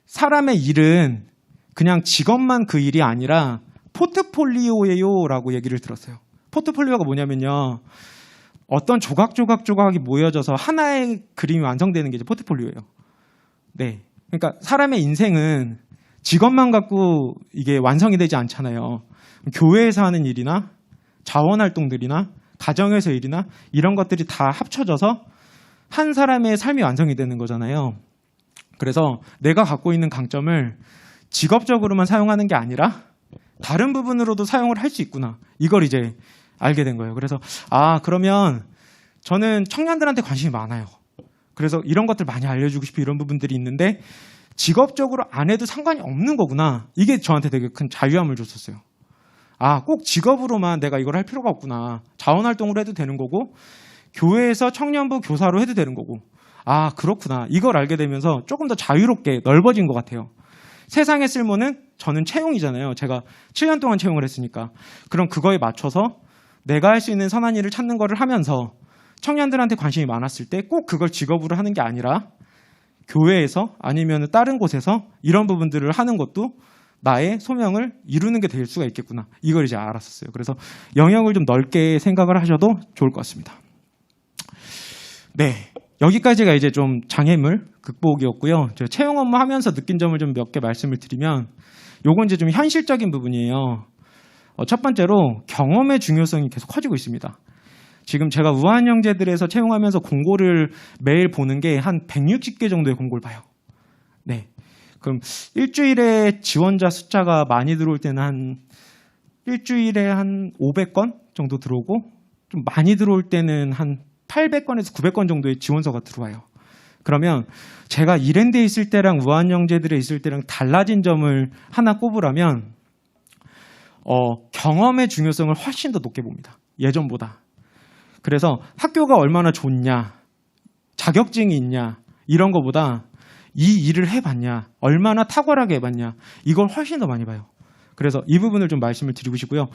B: 사람의 일은 그냥 직업만 그 일이 아니라 포트폴리오예요라고 얘기를 들었어요. 포트폴리오가 뭐냐면요. 어떤 조각이 모여져서 하나의 그림이 완성되는 게 이제 포트폴리오예요. 네. 그러니까 사람의 인생은 직업만 갖고 이게 완성이 되지 않잖아요. 교회에서 하는 일이나 자원활동들이나 가정에서 일이나 이런 것들이 다 합쳐져서 한 사람의 삶이 완성이 되는 거잖아요. 그래서 내가 갖고 있는 강점을 직업적으로만 사용하는 게 아니라 다른 부분으로도 사용을 할 수 있구나. 이걸 이제 알게 된 거예요. 그래서 그러면 저는 청년들한테 관심이 많아요. 그래서 이런 것들 많이 알려주고 싶고 이런 부분들이 있는데 직업적으로 안 해도 상관이 없는 거구나. 이게 저한테 되게 큰 자유함을 줬었어요. 꼭 직업으로만 내가 이걸 할 필요가 없구나. 자원활동으로 해도 되는 거고 교회에서 청년부 교사로 해도 되는 거고 그렇구나. 이걸 알게 되면서 조금 더 자유롭게 넓어진 것 같아요. 세상의 쓸모는 저는 채용이잖아요. 제가 7년 동안 채용을 했으니까. 그럼 그거에 맞춰서 내가 할 수 있는 선한 일을 찾는 거를 하면서 청년들한테 관심이 많았을 때 꼭 그걸 직업으로 하는 게 아니라 교회에서 아니면 다른 곳에서 이런 부분들을 하는 것도 나의 소명을 이루는 게 될 수가 있겠구나. 이걸 이제 알았었어요. 그래서 영역을 좀 넓게 생각을 하셔도 좋을 것 같습니다. 네. 여기까지가 이제 좀 장애물 극복이었고요. 제가 채용 업무 하면서 느낀 점을 좀 몇 개 말씀을 드리면 요건 이제 좀 현실적인 부분이에요. 첫 번째로 경험의 중요성이 계속 커지고 있습니다. 지금 제가 우한 형제들에서 채용하면서 공고를 매일 보는 게 한 160개 정도의 공고를 봐요. 네. 그럼 일주일에 지원자 숫자가 많이 들어올 때는 한 일주일에 한 500건 정도 들어오고 좀 많이 들어올 때는 한 800건에서 900건 정도의 지원서가 들어와요. 그러면 제가 이랜드에 있을 때랑 우한 형제들에 있을 때랑 달라진 점을 하나 꼽으라면 경험의 중요성을 훨씬 더 높게 봅니다. 예전보다. 그래서 학교가 얼마나 좋냐, 자격증이 있냐 이런 거보다 이 일을 해봤냐, 얼마나 탁월하게 해봤냐 이걸 훨씬 더 많이 봐요. 그래서 이 부분을 좀 말씀을 드리고 싶고요.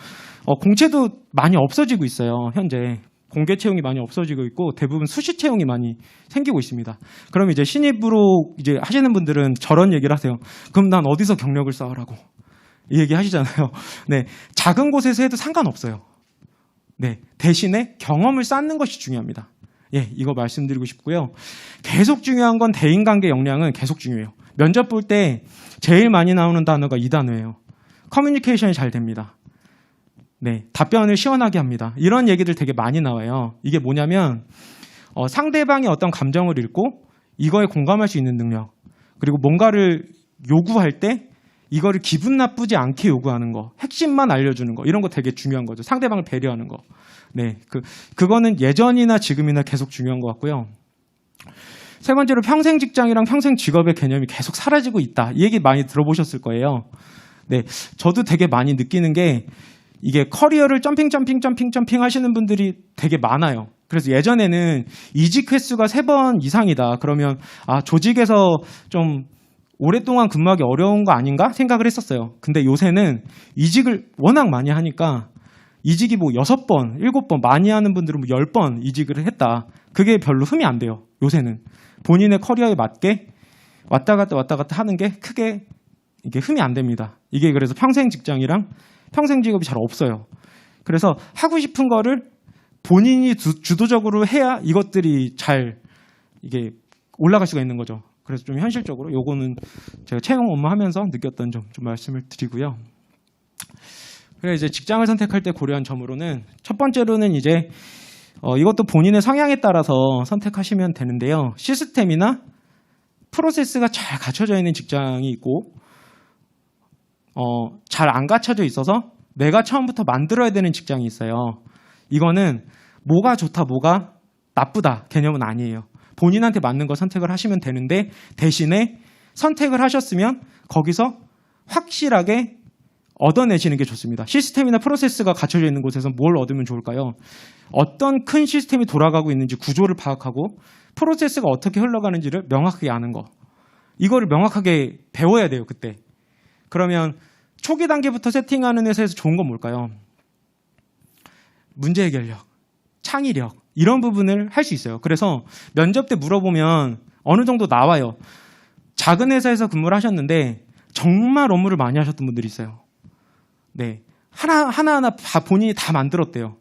B: 공채도 많이 없어지고 있어요. 현재 공개 채용이 많이 없어지고 있고 대부분 수시 채용이 많이 생기고 있습니다. 그럼 이제 신입으로 이제 하시는 분들은 저런 얘기를 하세요. 그럼 난 어디서 경력을 쌓으라고 이 얘기 하시잖아요. 네, 작은 곳에서 해도 상관없어요. 네, 대신에 경험을 쌓는 것이 중요합니다. 예, 이거 말씀드리고 싶고요. 계속 중요한 건 대인관계 역량은 계속 중요해요. 면접 볼 때 제일 많이 나오는 단어가 이 단어예요. 커뮤니케이션이 잘 됩니다. 네, 답변을 시원하게 합니다. 이런 얘기들 되게 많이 나와요. 이게 뭐냐면 상대방이 어떤 감정을 읽고 이거에 공감할 수 있는 능력, 그리고 뭔가를 요구할 때 이거를 기분 나쁘지 않게 요구하는 거, 핵심만 알려주는 거, 이런 거 되게 중요한 거죠. 상대방을 배려하는 거. 네, 그거는 예전이나 지금이나 계속 중요한 것 같고요. 세 번째로 평생 직장이랑 평생 직업의 개념이 계속 사라지고 있다. 이 얘기 많이 들어보셨을 거예요. 네, 저도 되게 많이 느끼는 게 이게 커리어를 점핑 하시는 분들이 되게 많아요. 그래서 예전에는 이직 횟수가 3번 이상이다. 그러면 조직에서 좀 오랫동안 근무하기 어려운 거 아닌가 생각을 했었어요. 근데 요새는 이직을 워낙 많이 하니까 이직이 뭐 6번, 7번, 많이 하는 분들은 뭐 10번 이직을 했다. 그게 별로 흠이 안 돼요. 요새는. 본인의 커리어에 맞게 왔다 갔다 하는 게 크게 이게 흠이 안 됩니다. 이게 그래서 평생 직장이랑 평생 직업이 잘 없어요. 그래서 하고 싶은 거를 본인이 주도적으로 해야 이것들이 잘 이게 올라갈 수가 있는 거죠. 그래서 좀 현실적으로 요거는 제가 채용 업무 하면서 느꼈던 점 좀 말씀을 드리고요. 그래서 이제 직장을 선택할 때 고려한 점으로는 첫 번째로는 이제 이것도 본인의 성향에 따라서 선택하시면 되는데요. 시스템이나 프로세스가 잘 갖춰져 있는 직장이 있고 잘 안 갖춰져 있어서 내가 처음부터 만들어야 되는 직장이 있어요. 이거는 뭐가 좋다, 뭐가 나쁘다 개념은 아니에요. 본인한테 맞는 거 선택을 하시면 되는데 대신에 선택을 하셨으면 거기서 확실하게 얻어내시는 게 좋습니다. 시스템이나 프로세스가 갖춰져 있는 곳에서 뭘 얻으면 좋을까요? 어떤 큰 시스템이 돌아가고 있는지 구조를 파악하고 프로세스가 어떻게 흘러가는지를 명확하게 아는 거. 이거를 명확하게 배워야 돼요, 그때. 그러면 초기 단계부터 세팅하는 회사에서 좋은 건 뭘까요? 문제 해결력, 창의력 이런 부분을 할 수 있어요. 그래서 면접 때 물어보면 어느 정도 나와요. 작은 회사에서 근무를 하셨는데 정말 업무를 많이 하셨던 분들이 있어요. 네, 하나하나 본인이 다 만들었대요.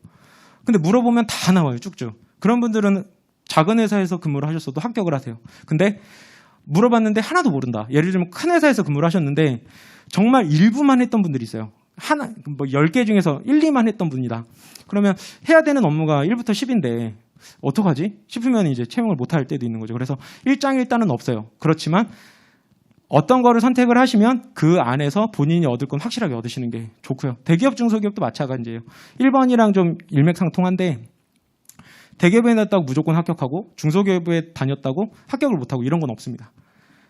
B: 근데 물어보면 다 나와요, 쭉쭉. 그런 분들은 작은 회사에서 근무를 하셨어도 합격을 하세요. 근데 물어봤는데 하나도 모른다. 예를 들면 큰 회사에서 근무를 하셨는데 정말 일부만 했던 분들이 있어요. 10개 중에서 1, 2만 했던 분이다. 그러면 해야 되는 업무가 1부터 10인데 어떡하지? 싶으면 이제 채용을 못할 때도 있는 거죠. 그래서 일장일단은 없어요. 그렇지만 어떤 거를 선택을 하시면 그 안에서 본인이 얻을 건 확실하게 얻으시는 게 좋고요. 대기업, 중소기업도 마찬가지예요. 1번이랑 좀 일맥상통한데 대기업에 다녔다고 무조건 합격하고 중소기업에 다녔다고 합격을 못하고 이런 건 없습니다.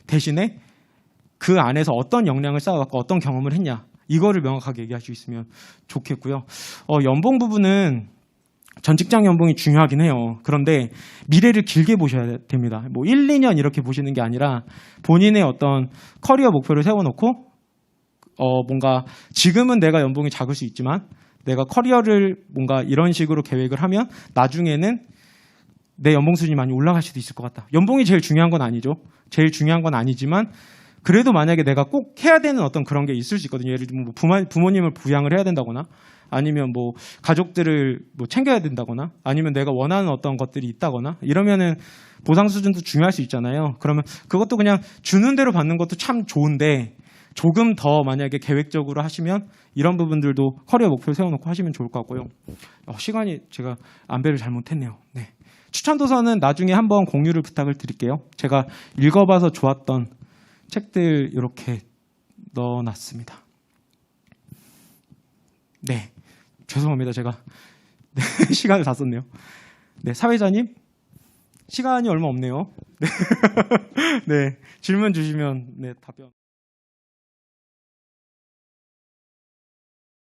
B: 대신에 그 안에서 어떤 역량을 쌓아갖고 어떤 경험을 했냐 이거를 명확하게 얘기할 수 있으면 좋겠고요. 연봉 부분은 전 직장 연봉이 중요하긴 해요. 그런데 미래를 길게 보셔야 됩니다. 뭐 1, 2년 이렇게 보시는 게 아니라 본인의 어떤 커리어 목표를 세워놓고 뭔가 지금은 내가 연봉이 작을 수 있지만 내가 커리어를 뭔가 이런 식으로 계획을 하면 나중에는 내 연봉 수준이 많이 올라갈 수도 있을 것 같다. 연봉이 제일 중요한 건 아니죠. 제일 중요한 건 아니지만 그래도 만약에 내가 꼭 해야 되는 어떤 그런 게 있을 수 있거든요. 예를 들면 뭐 부모님을 부양을 해야 된다거나 아니면 뭐 가족들을 뭐 챙겨야 된다거나 아니면 내가 원하는 어떤 것들이 있다거나 이러면은 보상 수준도 중요할 수 있잖아요. 그러면 그것도 그냥 주는 대로 받는 것도 참 좋은데 조금 더 만약에 계획적으로 하시면 이런 부분들도 커리어 목표를 세워놓고 하시면 좋을 것 같고요. 시간이 제가 안배를 잘못했네요. 네. 추천 도서는 나중에 한번 공유를 부탁을 드릴게요. 제가 읽어봐서 좋았던 책들 이렇게 넣어놨습니다. 네, 죄송합니다. 제가 시간을 다 썼네요. 네, 사회자님 시간이 얼마 없네요. 네, 네 질문 주시면 네 답변.